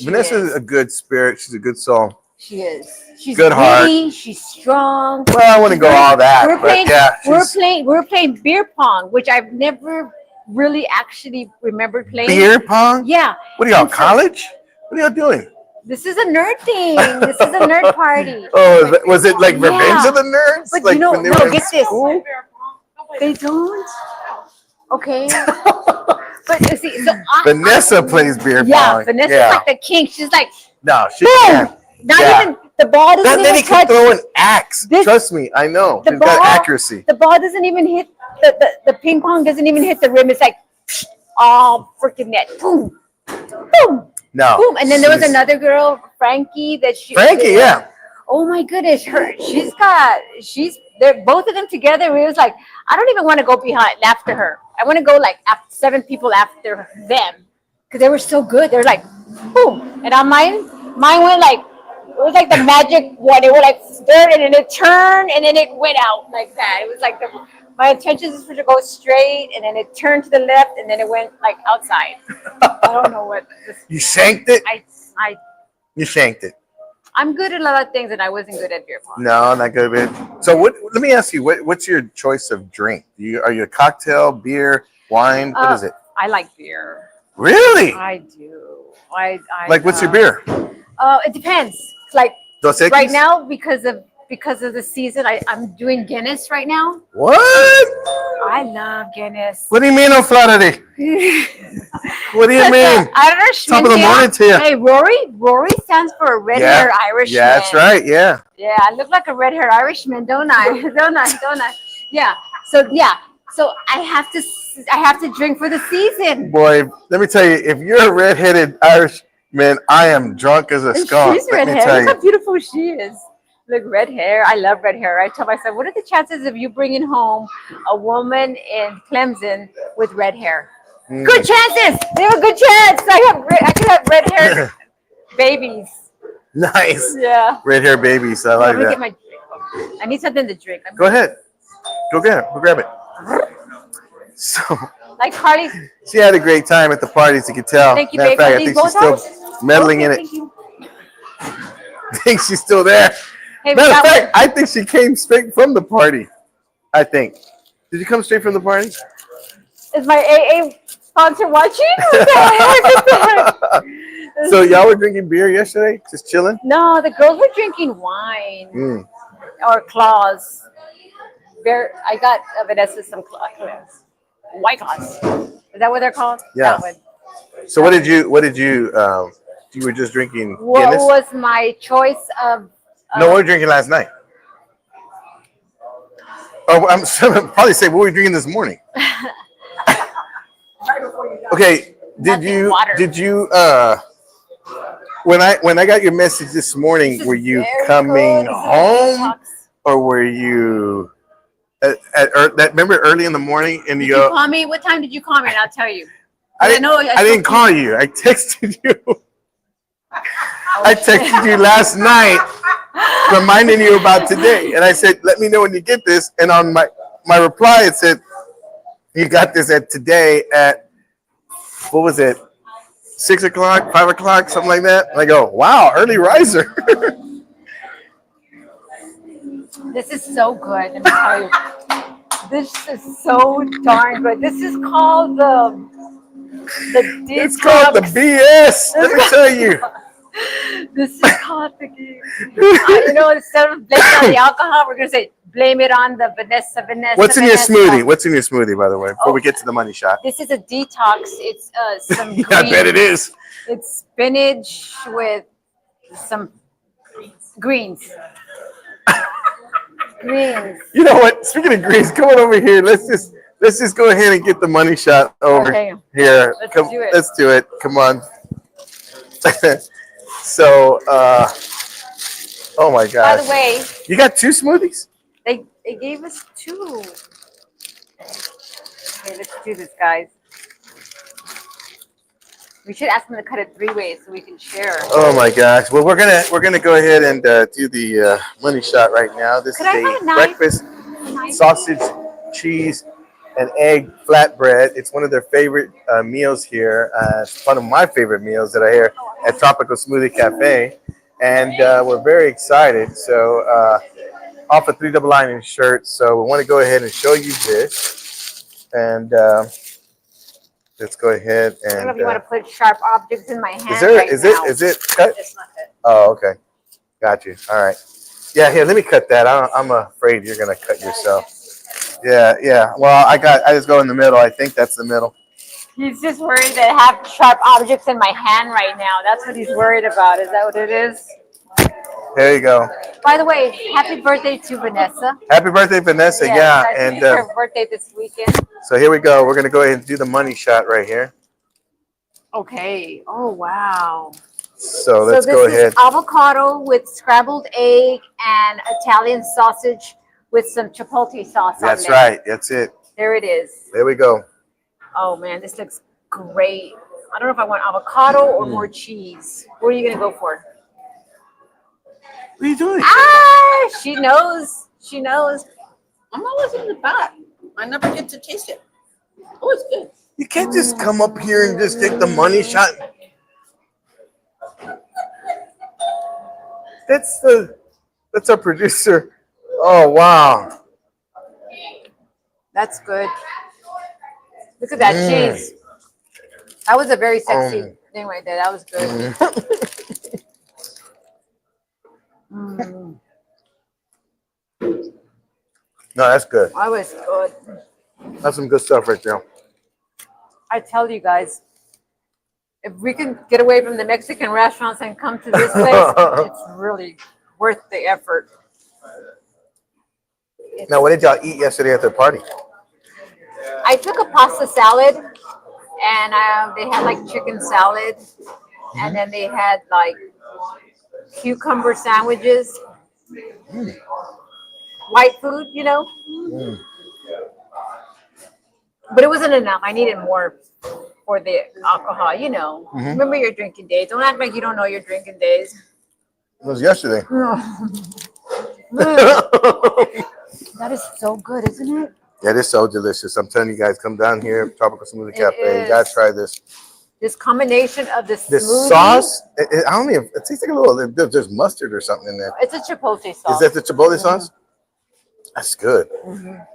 Vanessa's a good spirit. She's a good soul. She is. She's good heart. witty, she's strong. Well, I wouldn't go all that. We're playing beer pong, which I've never really actually remembered playing. Beer pong? Yeah. What are y'all, college? What are y'all doing? This is a nerd thing. This is a nerd party. Oh, was it like Revenge of the Nerds? But like when they were in get this. school? They don't? Okay. But you see, so Vanessa plays beer pong. Yeah, Vanessa's like the king. She's like, no, she boom! can't. Not even, the ball doesn't Then he even can touch. throw an axe. Trust me, I know. The She's got ball- accuracy. The ball doesn't even hit, the ping pong doesn't even hit the rim. It's like, all freaking net. Boom. Boom. No. Boom. And then there was another girl, Frankie, yeah. Oh my goodness, they're both of them together. It was like, I don't even want to go after her. I want to go like 7 people after them because they were so good. They were like, boom. And on mine went like, it was like the magic one. It went like third and then it turned and then it went out like that. It was like my intention is for it to go straight and then it turned to the left and then it went like outside. I don't know what. You shanked it? You shanked it. I'm good at a lot of things and I wasn't good at beer pong. No, not good at it. So let me ask you, what's your choice of drink? Are you a cocktail, beer, wine? What is it? I like beer. Really? I do. What's your beer? It depends. Like Dos Equis? right now because of the season, I'm doing Guinness right now. What? I love Guinness. What do you mean on Friday? What do you mean? Irish. Top of the morning to you. Hey, Rory stands for a red-haired Irishman. Yeah, that's right. Yeah. Yeah, I look like a red-haired Irishman, don't I? Don't I? Yeah. So I have to drink for the season. Boy, let me tell you, if you're a red-headed Irishman, I am drunk as a skunk. She's red hair. Look how beautiful she is. Look, red hair. I love red hair. I tell myself, what are the chances of you bringing home a woman in Clemson with red hair? Good chances. They have a good chance. I could have red hair babies. Nice. Yeah. Red hair babies. I like Let me that. get my. I need something to drink. Go ahead. Go get it. Go grab it. So. Like Carly. She had a great time at the parties. You could tell. Thank you, Matter of babe. fact, I think she's still meddling in it. Thank you. I think she's still there. Hey, Matter of fact, I think she came straight from the party. I think. Did you come straight from the party? Is my AA sponsor watching? What the heck? So y'all were drinking beer yesterday? Just chilling? No, the girls were drinking wine or claws. I got Vanessa some claws. White claws. Is that what they're called? Yeah. So what did you you were just drinking What Guinness? was my choice of No, what were you drinking last night? Oh, I'm probably say what were you drinking this morning? Okay, did you when I got your message this morning, were you coming home or were you remember early in the morning and Did you call me? What time did you call me? And I'll tell you. I didn't call you. I texted you. I texted you last night reminding you about today. And I said, let me know when you get this. And on my reply, it said, you got this today at, what was it? 6 o'clock, 5 o'clock, something like that. And I go, wow, early riser. This is so good. Let me tell you. This is so darn good. This is called the It's called the BS. Let me tell you. This is hot again. Instead of blaming it on the alcohol, we're gonna say blame it on the Vanessa. What's in your Vanessa. smoothie? What's in your smoothie, by the way? Before we get to the money shot. This is a detox. It's some I bet it is. It's spinach with some greens. Greens. You know what? Speaking of greens, come on over here. Let's just go ahead and get the money shot over here. Let's Come, do it. let's do it. Come on. So, oh my gosh. By the way, you got 2 smoothies? they gave us 2. Okay, let's do this, guys. We should ask them to cut it 3 ways so we can share. Oh my gosh. Well, we're gonna go ahead and do the money shot right now. This Could is I have a a knife? breakfast sausage, cheese, and egg flatbread. It's one of their favorite meals here. It's one of my favorite meals that I hear at Tropical Smoothie Cafe, and we're very excited. So, off of 3 Double Line and Schertz. So we want to go ahead and show you this, and let's go ahead and. I don't know if you want to put sharp objects in my hand. Is it cut? It's not cut. Oh, okay. Got you. All right. Yeah, here, let me cut that. I'm afraid you're gonna cut yourself. Yeah. Well, I just go in the middle. I think that's the middle. He's just worried that I have sharp objects in my hand right now. That's what he's worried about. Is that what it is? There you go. By the way, happy birthday to Vanessa. Happy birthday, Vanessa. Yes, Yeah, I think and it's her birthday this weekend. so here we go. We're gonna go ahead and do the money shot right here. Okay. Oh, wow. So let's go this ahead. is avocado with scrambled egg and Italian sausage with some chipotle sauce on That's there. right. That's it. There it is. There we go. Oh, man, this looks great. I don't know if I want avocado or more cheese. What are you going to go for? What are you doing? Ah, she knows. She knows. I'm always in the back. I never get to taste it. Oh, it's good. You can't just come up here and just take the money shot. That's our producer. Oh wow. That's good. Look at that cheese. That was a very sexy thing right there. That was good. No, that's good. That was good. That's some good stuff right there. I tell you guys, if we can get away from the Mexican restaurants and come to this place, it's really worth the effort. Now, what did y'all eat yesterday at the party? I took a pasta salad, and they had like chicken salad, and then they had like cucumber sandwiches, white food, you know. But it wasn't enough. I needed more for the alcohol, you know. Remember your drinking days. Don't act like you don't know your drinking days. It was yesterday. That is so good, isn't it? Yeah, it is so delicious. I'm telling you guys, come down here, Tropical Smoothie Cafe. You is. gotta try this. This combination of the This smoothie. sauce, I don't even. It tastes like a little. There's mustard or something in there. It's a chipotle sauce. Is that the chipotle sauce? That's good.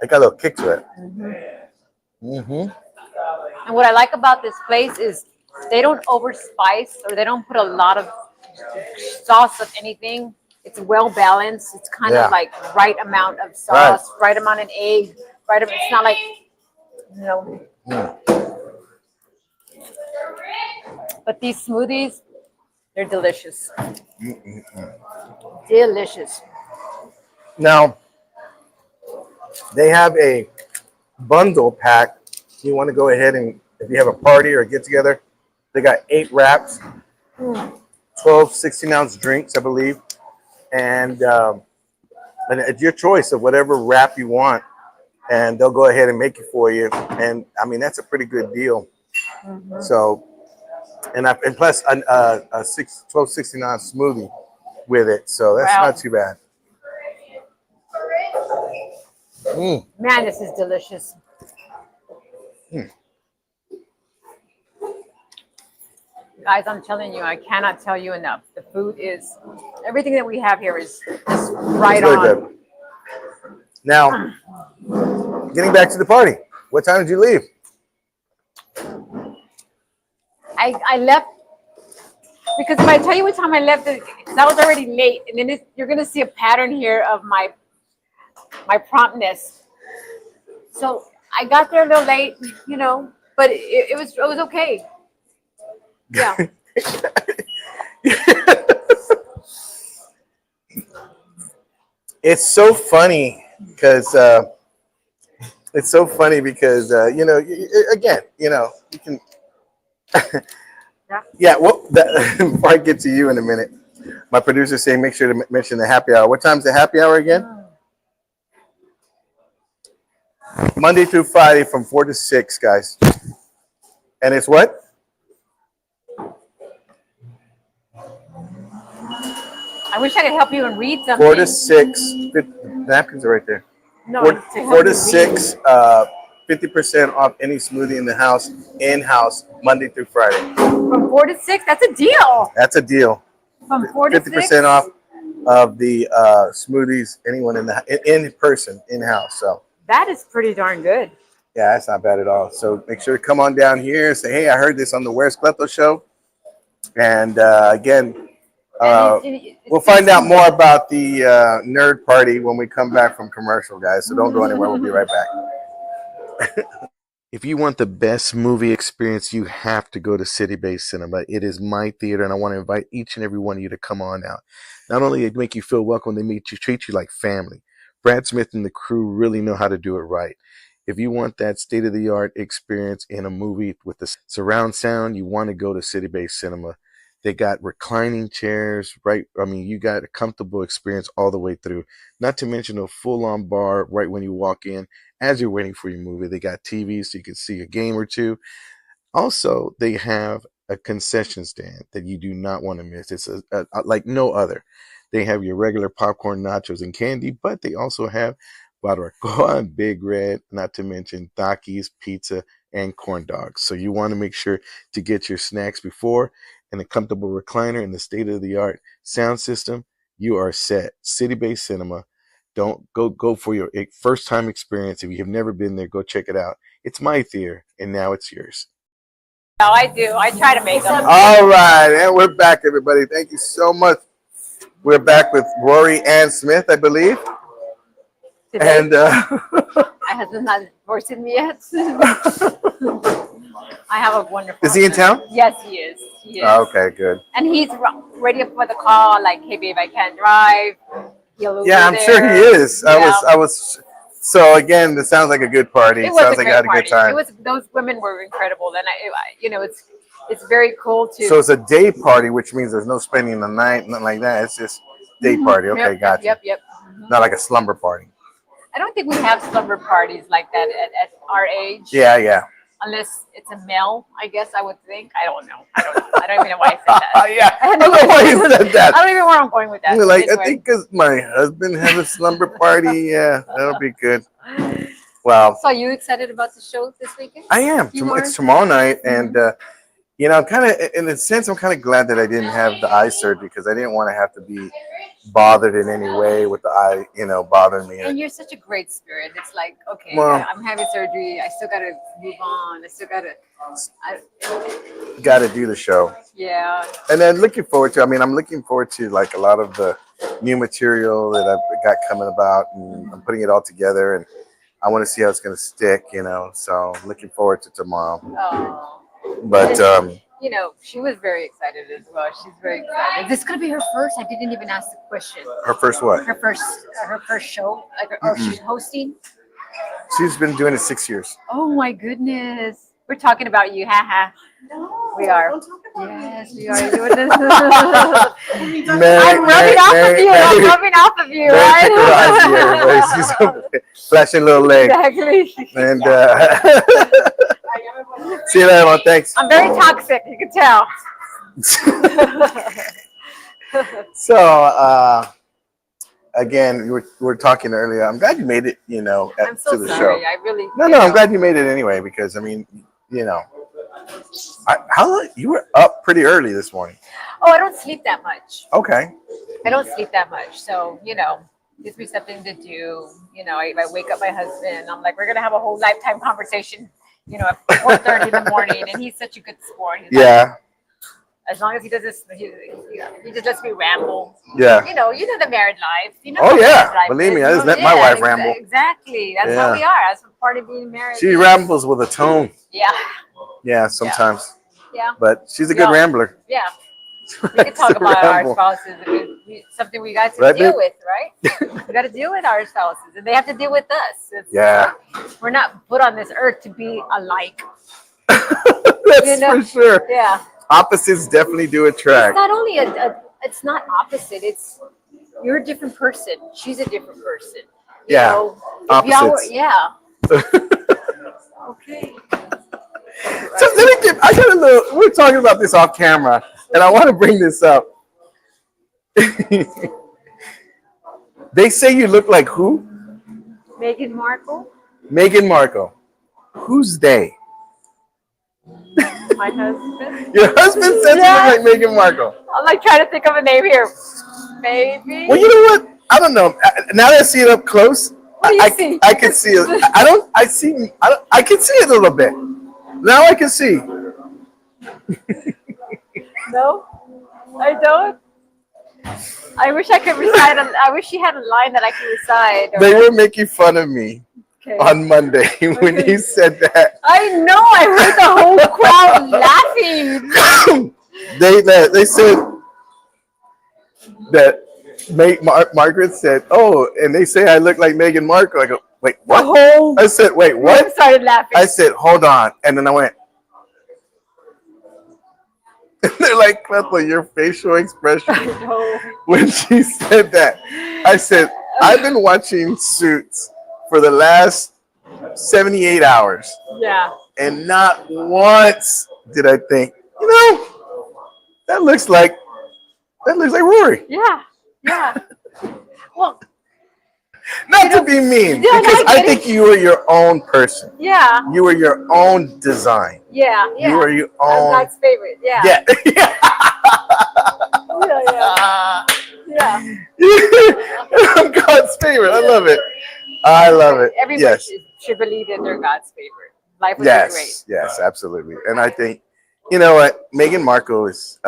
It got a little kick to it. And what I like about this place is they don't overspice or they don't put a lot of sauce of anything. It's well balanced. It's kind of like right amount of sauce, right amount of egg, it's not like, you know. But these smoothies, they're delicious. Delicious. Now, they have a bundle pack. You want to go ahead and, if you have a party or a get together, they got 8 wraps, 12 16-ounce drinks, I believe. And it's your choice of whatever wrap you want. And they'll go ahead and make it for you. And I mean, that's a pretty good deal. So, and plus a 12 16-ounce smoothie with it. So that's not too bad. Man, this is delicious. Guys, I'm telling you, I cannot tell you enough. The food is, everything that we have here is just right on. Good. Now, getting back to the party, what time did you leave? I left Because if I tell you what time I left, because I was already late, and then you're gonna see a pattern here of my promptness. So I got there a little late, but it was okay. Yeah. It's so funny because again, you can. Yeah. Well, before I get to you in a minute, my producer's saying make sure to mention the happy hour. What time's the happy hour again? Monday through Friday from 4 to 6, guys. And it's what? I wish I could help you and read something. 4 to 6. The napkins are right there. No, 4 to 6. 50% off any smoothie in house, Monday through Friday. From 4 to 6, that's a deal. That's a deal. From 4 to 50% off of the smoothies. Anyone in person, in house. So that is pretty darn good. yeah, that's not bad at all. So make sure to come on down here and say, hey, I heard this on the Where's Cleto show. And again, we'll find out more about the nerd party when we come back from commercial, guys. So don't go anywhere. We'll be right back. If you want the best movie experience, you have to go to City Base Cinema. It is my theater, and I want to invite each and every one of you to come on out. Not only they make you feel welcome, they treat you like family. Brad Smith and the crew really know how to do it right. If you want that state-of-the-art experience in a movie with the surround sound, you want to go to City Base Cinema. They got reclining chairs, right? I mean, you got a comfortable experience all the way through. Not to mention a full-on bar right when you walk in as you're waiting for your movie. They got TVs so you can see a game or two. Also, they have a concession stand that you do not want to miss. It's like no other. They have your regular popcorn, nachos, and candy, but they also have barbacoa and Big Red, not to mention Takis, pizza, and corn dogs. So you want to make sure to get your snacks before, and a comfortable recliner and the state-of-the-art sound system. You are set. City Base Cinema. Don't go for your first time experience. If you have never been there, go check it out. It's my theater, and now it's yours. No, I do. I try to make them. All right, and we're back, everybody. Thank you so much. We're back with Rory Ann Smith, I believe. Today, And my husband's not divorced me yet. I have a wonderful. Is he in town? Yes, he is. He is. Okay, good. And he's ready for the call. Like, hey, babe, I can't drive. Yeah, I'm sure he is. Yeah. I was. So again, it sounds like a good party. It was Sounds a like I great had a party. good time. It was. Those women were incredible. And it's very cool to. So it's a day party, which means there's no spending the night, nothing like that. It's just day party. Okay, gotcha. Yep. Not like a slumber party. I don't think we have slumber parties like that at our age. Yeah. Unless it's a male, I guess I would think. I don't know. I don't even know why I said that. Yeah, I don't know why you said that. I don't even know where I'm going with that. Like, Anyway. I think because my husband has a slumber party. Yeah, that'll be good. Wow. So, are you excited about the show this weekend? I am. It's tomorrow night, and I'm kind of, in a sense, I'm kind of glad that I didn't have the eye surgery because I didn't want to have to be bothered in any way with the eye, bothering me. And you're such a great spirit. It's like, okay, Well, I'm having surgery. I still got to move on. I still got to. Got to do the show. Yeah. And then I'm looking forward to like a lot of the new material that I've got coming about, and I'm putting it all together, and I want to see how it's going to stick, So I'm looking forward to tomorrow. Oh. But she was very excited as well. She's very excited. This could be her first. I didn't even ask the question. her first what? Her first show, or she's hosting. She's been doing it 6 years. Oh my goodness. We're talking about you, haha. No, We are. Don't talk about Yes, we are doing this. Mary, I'm rubbing off of you. I'm rubbing off of you, Mary right? Picarazzi, everybody. She's flashing little leg. Exactly. And see you later, man. Thanks. I'm very toxic, you can tell. So, again, we were talking earlier. I'm glad you made it, I'm so to the sorry. show. I really. No, I'm glad you made it anyway because you were up pretty early this morning. Oh, I don't sleep that much. Okay. I don't sleep that much. So, gives me something to do. I wake up my husband. I'm like, we're going to have a whole lifetime conversation, at 4:30 in the morning. And he's such a good sport. He's like, Yeah. As long as he doesn't, he just lets me ramble. Yeah. You know the married life. You know Oh, how yeah. married life Believe me, is. I just let my wife ramble. Exactly. That's how Yeah. we are. That's part of being married. She rambles with a tone. Yeah. Yeah, sometimes. Yeah. But she's a good Yeah. rambler. Yeah. We can talk about our Ramble. spouses. Something we got to Right, deal babe? with, right? We got to deal with our spouses, and they have to deal with us. Yeah. We're not put on this earth to be alike. That's You know? for sure. Yeah. Opposites definitely do It's attract. not only it's not opposite. It's you're a different person. She's a different person. You Yeah. know, if y'all were- Opposites. yeah. Okay. So I got a little, we're talking about this off camera, and I want to bring this up. They say you look like who? Meghan Markle, Meghan Markle. Who's they? my husband. Your husband says you look like Meghan Markle. I'm like trying to think of a name here. Maybe. Well, you know what? I don't know. Now that I see it up close, What do you see? I can see it. I can see it a little bit. Now I can see. No, I don't. I wish I could recite. I wish she had a line that I could recite. They were making fun of me Okay. on Monday when you said that. I know. I heard the whole crowd laughing. They said that Margaret said, "Oh," and they say I look like Meghan Markle. I go, "Wait, what?" whole I said, "Wait, room what?" started laughing. I said, "Hold on," and then I went. They're like, "Cleto, your facial expression." No. When she said that, I said, "I've been watching Suits for the last 78 hours, Yeah. and not once did I think, you know, that looks like Rory." Yeah. Yeah. Well, Not to be mean, Yeah, no, because I I get think you were your own person. yeah. You were your own design. Yeah. Yeah. You were your I'm own. God's favorite. Yeah. Yeah. Yeah. Yeah. I'm God's favorite. I love it. I love it. Everybody Yes. should believe that they're God's favorite. Life would be great. Yes. Yes. Absolutely. And I think, you know what, Meghan Markle is.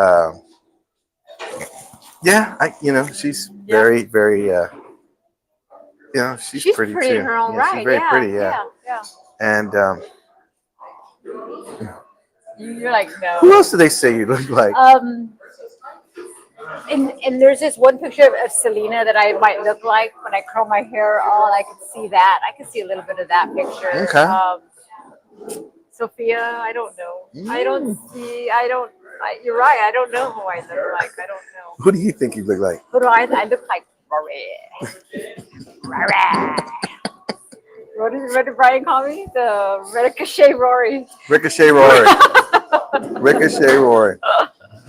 Yeah. She's very, very. She's She's pretty pretty too. in her own Yeah, right. she's very yeah. pretty. Yeah. Yeah. And You're like, no. who else do they say you look like? And there's this one picture of Selena that I might look like when I curl my hair all. I can see that. I can see a little bit of that picture. Okay. Sophia, I don't know. I don't see. You're right. I don't know who I look like. I don't know. Who do you think you look like? Who do I look like? Rory. Rory. What did Brian call me? The Ricochet Rory. Ricochet Rory. Ricochet Rory.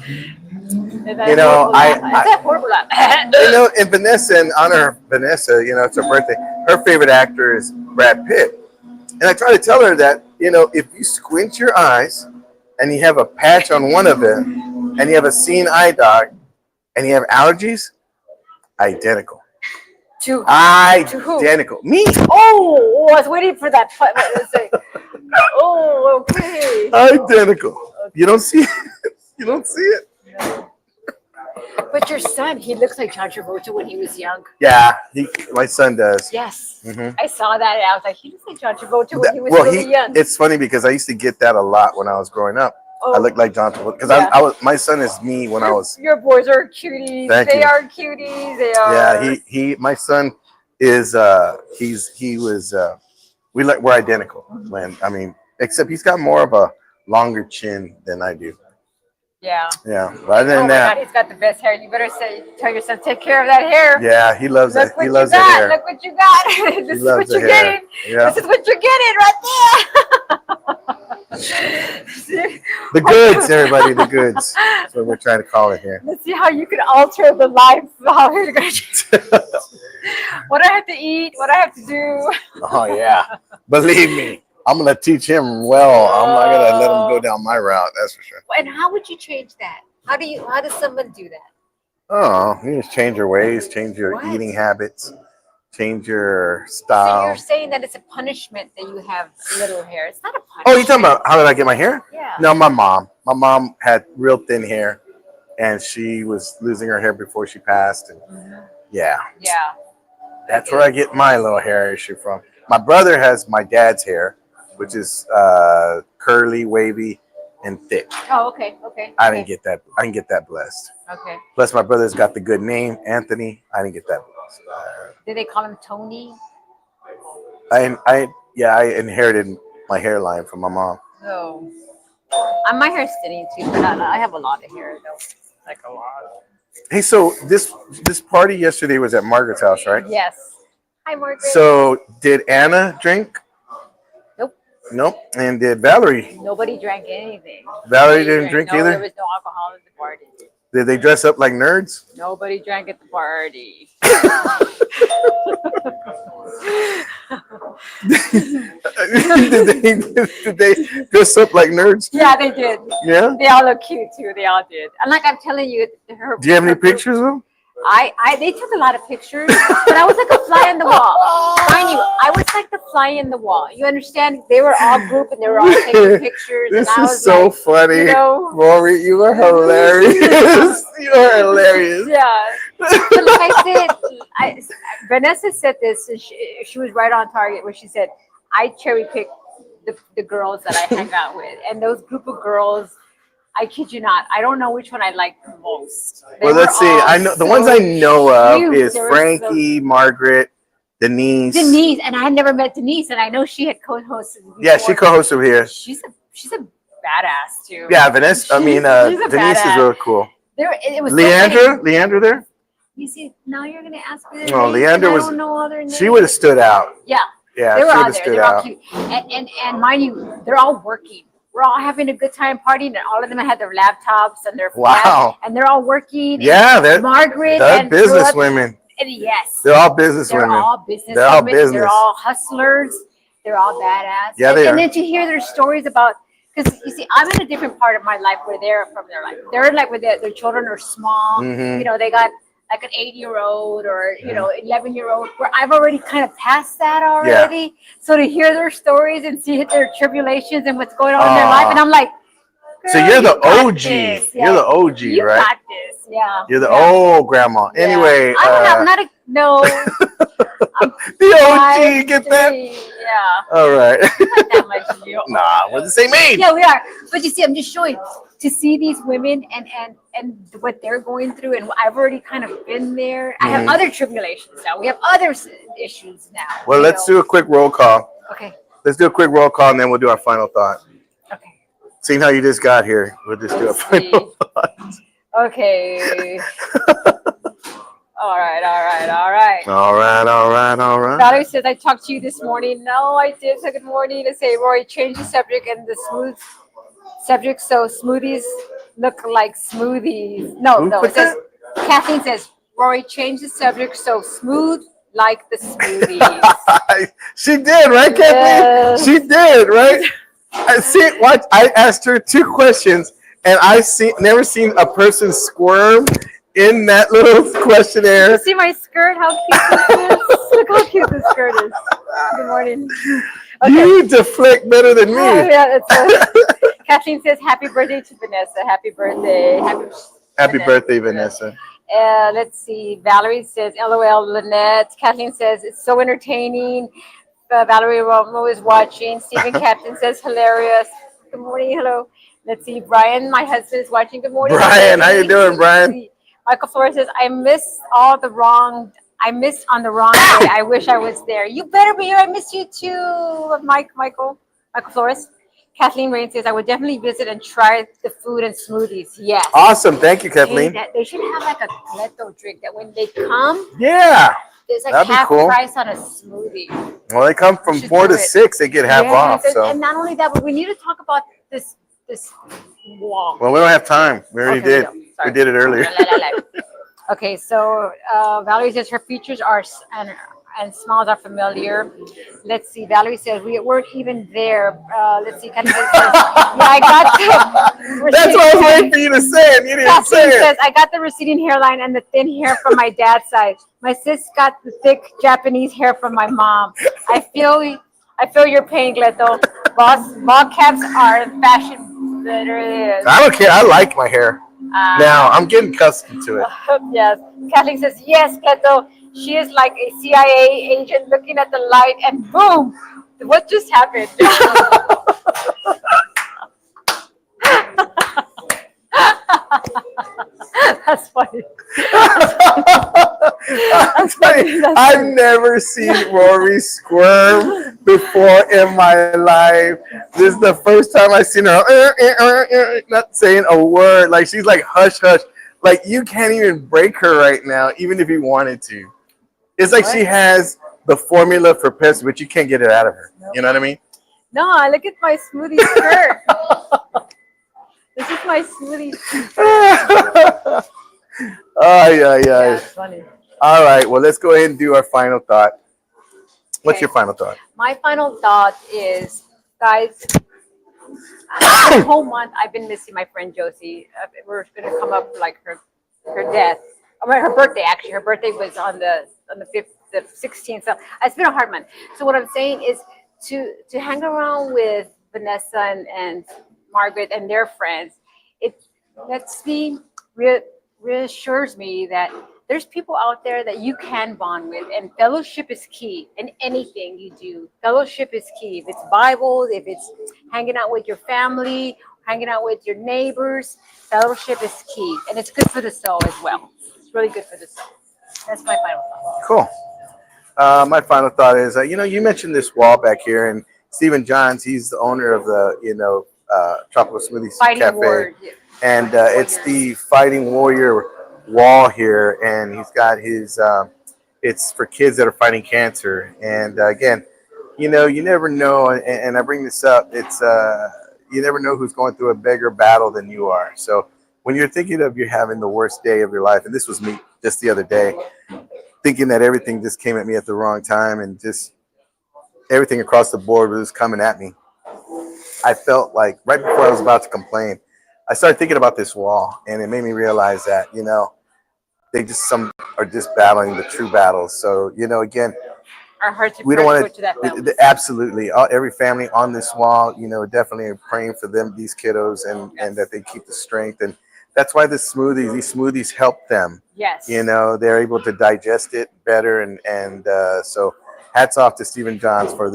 You know, I And Vanessa, in honor of Vanessa, it's her birthday. Her favorite actor is Brad Pitt. And I try to tell her that, if you squint your eyes and you have a patch on one of them and you have a seeing eye dog and you have allergies, identical. to who? Identical. Me. Oh, I was waiting for that. Oh, okay. Identical. You don't see it. You don't see it. But your son, he looks like John Travolta when he was young. Yeah, my son does. Yes. Mhm. I saw that and I was like, he looks like John Travolta when he was really young. It's funny because I used to get that a lot when I was growing up. Oh. I look like John Travolta because Yeah. my son is me when I was. Your boys are cuties. Thank They you. are cuties. They are. Yeah, my son is we're identical. Except he's got more of a longer chin than I do. Yeah. Yeah, but other Oh than my that, God, he's got the best hair. You better tell your son, take care of that hair. yeah, he loves it. Look what He loves you the got. hair. Look what you got. This is loves what the you're hair. getting. Yeah. This is what you're getting right there. The goods, everybody, the goods. That's what we're trying to call it here. Let's see how you can alter the life. How you're gonna what I have to eat, what I have to do. Oh yeah, believe me, I'm gonna teach him well. I'm not gonna let him go down my route. That's for sure. And how would you change that? How does someone do that? Oh, you just change your ways, change your What? eating habits, change your So style. you're saying that it's a punishment that you have little hair. It's not a punishment. Oh, you talking about how did I get my hair? Yeah. No, my mom. My mom had real thin hair, and she was losing her hair before she passed. And yeah, that's where I get my little hair issue from. My brother has my dad's hair, which is curly, wavy, and thick. Oh, okay. I didn't get that. I didn't get that blessed. Okay. Plus, my brother's got the good name, Anthony. I didn't get that blessed. Did they call him Tony? I inherited my hairline from my mom. No. My hair's thinning too, but I have a lot of hair though. Like a lot. Hey, so this party yesterday was at Margaret's house, right? Yes. Hi, Margaret. So did Anna drink? Nope. Nope. And did Valerie? Nobody drank anything. Valerie didn't drink no, either? There was no alcohol at the party. Did they dress up like nerds? Nobody drank at the party. did they dress up like nerds? Yeah, they did. Yeah? They all look cute too. They all did. And like I'm telling you, Do you have any pictures of them? They took a lot of pictures, but I was like a fly on the wall. Mind you, I was like the fly in the wall. You understand? They were all grouped and they were all taking pictures. This and I was is so like, funny. You know, Rory, you are hilarious. You are hilarious. yeah. But like I said, Vanessa said this, and she was right on target where she said, I cherry pick the girls that I hang out with. And those group of girls, I kid you not, I don't know which one I like the most. Well, let's see. I know the ones I know of cute. is They were Frankie, Margaret, Denise. And I had never met Denise, and I know she had co-hosted. Yeah, she co-hosted here. She's a badass too. Yeah, Vanessa. She's a Denise is badass. really cool. It was Leandra there? You see, now you're gonna ask me. No, names, Leandra and I was. don't know other names. She would have stood out. Yeah, Yeah, they she were would out have there. stood They're all out. cute, and mind you, they're all working. We're all having a good time partying, and all of them had their laptops and their Wow. and they're all working. Yeah, and they're Margaret and business Brooke, women. And yes, They're all business they're women. all business. They're all women. business. They're all hustlers. They're all badass. Yeah, they and are. then to hear their stories about, because you see, I'm in a different part of my life where they're from their life. They're like where their children are small. Mhm. You know, they got like an 8-year-old or 11-year-old. Where I've already kind of passed that already. So to hear their stories and see their tribulations and what's going on in their life, and I'm like, So girl, you're the you got OG. this. You're the OG, You right? got this. Yeah. You're the yeah. old grandma. Yeah. Anyway, I don't have not a no. the OG, get that? Yeah. All right. Not that much of you. Nah, we're the same age. Yeah, we are. But you see, I'm just showing to see these women and what they're going through, and I've already kind of been there. I have other tribulations now. We have other issues now. Well, let's do a quick roll call. Okay. Let's do a quick roll call, and then we'll do our final thought. Okay. Seeing how you just got here, we'll just do a Let's final thought. Okay. All right. All right. Valerie says, I talked to you this morning. No, I did. So good morning to say, Rory, change the subject and the smooth subject so smoothies look like smoothies. No, it says, Kathleen says, Rory, change the subject so smooth like the smoothies. She did, right, Kathleen? Yes. She did, right? I see. Watch. I asked her 2 questions, and never seen a person squirm in that little questionnaire. You see my skirt? How cute this is? Look how cute this skirt is. Good morning. Okay. You deflect better than me. Oh, yeah, it's Kathleen says, happy birthday to Vanessa. Happy birthday. Happy birthday, Vanessa. Let's see. Valerie says, LOL, Lynette. Kathleen says, it's so entertaining. Valerie Romo is watching. Stephen Captain says, hilarious. Good morning. Hello. Let's see. Brian, my husband, is watching. Good morning. Brian, how you doing, Brian? Michael Flores says, I missed on the wrong day. I wish I was there. You better be here. I miss you too, Michael Flores. Kathleen Rain says, I would definitely visit and try the food and smoothies. Yes. Awesome. Thank you, Kathleen. They should have like a Cleto drink that when they come, Yeah. there's like That'd be half cool. price on a smoothie. Well, they come from should 4 do to it. 6. They get half off. Yes, So, and not only that, but we need to talk about this wall. well, we don't have time. We already did. Okay, sorry. We did it earlier. Okay, so Valerie says her features are and smiles are familiar. Let's see. Valerie says we weren't even there. Let's see. Kathleen says, yeah, I got the That's what I was waiting for you to say it. You didn't say Kathleen it. says I got the receding hairline and the thin hair from my dad's side. My sis got the thick Japanese hair from my mom. I feel your pain, Cleto. Ball caps are fashion. There it is. I don't care. I like my hair. Now I'm getting accustomed to it. Yes. Kathleen says, yes, Cleto. She is like a CIA agent looking at the light and boom, what just happened? That's funny. That's funny. I've never seen Rory squirm before in my life. This is the first time I've seen her not saying a word. Like she's like hush hush. Like you can't even break her right now, even if you wanted to. It's like she has the formula for Pepsi, but you can't get it out of her. You know what I mean? No, look at my smoothie skirt. This is my smoothie skirt. Yeah, Yeah, it's funny. All right. Well, let's go ahead and do our final thought. What's your final thought? My final thought is, guys, the whole month I've been missing my friend Josie. We're going to come up like her death. I mean, her birthday, actually. Her birthday was on the 5th, the 16th. So it's been a hard month. So what I'm saying is to hang around with Vanessa and Margaret and their friends, it lets me, reassures me that there's people out there that you can bond with, and fellowship is key in anything you do. Fellowship is key. If it's Bible, if it's hanging out with your family, hanging out with your neighbors, fellowship is key. And it's good for the soul as well. It's really good for the soul. That's my final thought. Cool. My final thought is, you mentioned this wall back here, and Stephen Johns, he's the owner of the, Tropical Smoothies Cafe. Warrior. And it's the Fighting Warrior wall here, and he's got his it's for kids that are fighting cancer. And again, you never know, and I bring this up, it's you never know who's going through a bigger battle than you are. So when you're thinking of you having the worst day of your life, and this was me just the other day, thinking that everything just came at me at the wrong time, and just everything across the board was coming at me, I felt like right before I was about to complain, I started thinking about this wall, and it made me realize that, some are just battling the true battles. So, again, Our hearts and we don't prayers want go to that family. absolutely, every family on this wall, definitely are praying for them, these kiddos, and that they keep the strength. And that's why these smoothies help them. Yes. They're able to digest it better. And so hats off to Stephen Johns for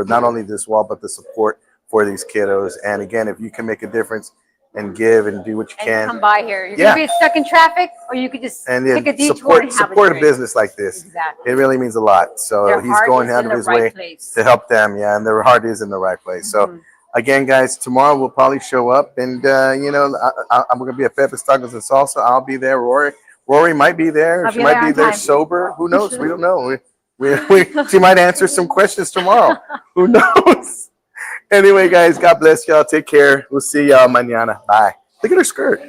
not only this wall, but the support for these kiddos. And again, if you can make a difference and give and do what you can, come by here. You can be stuck in traffic, or you could just take a detour and have support a business like this. Exactly. It really means a lot. So Their he's heart going is out in of the his right way place. to help them. Yeah, and their heart is in the right place. So again, guys, tomorrow we'll probably show up, and I'm going to be at Pepe's Tacos and Salsa. I'll be there. Rory might be there. She might be there sober. Who knows? We don't know. She might answer some questions tomorrow. Who knows? Anyway, guys, God bless y'all. Take care. We'll see y'all mañana. Bye. Look at her skirt.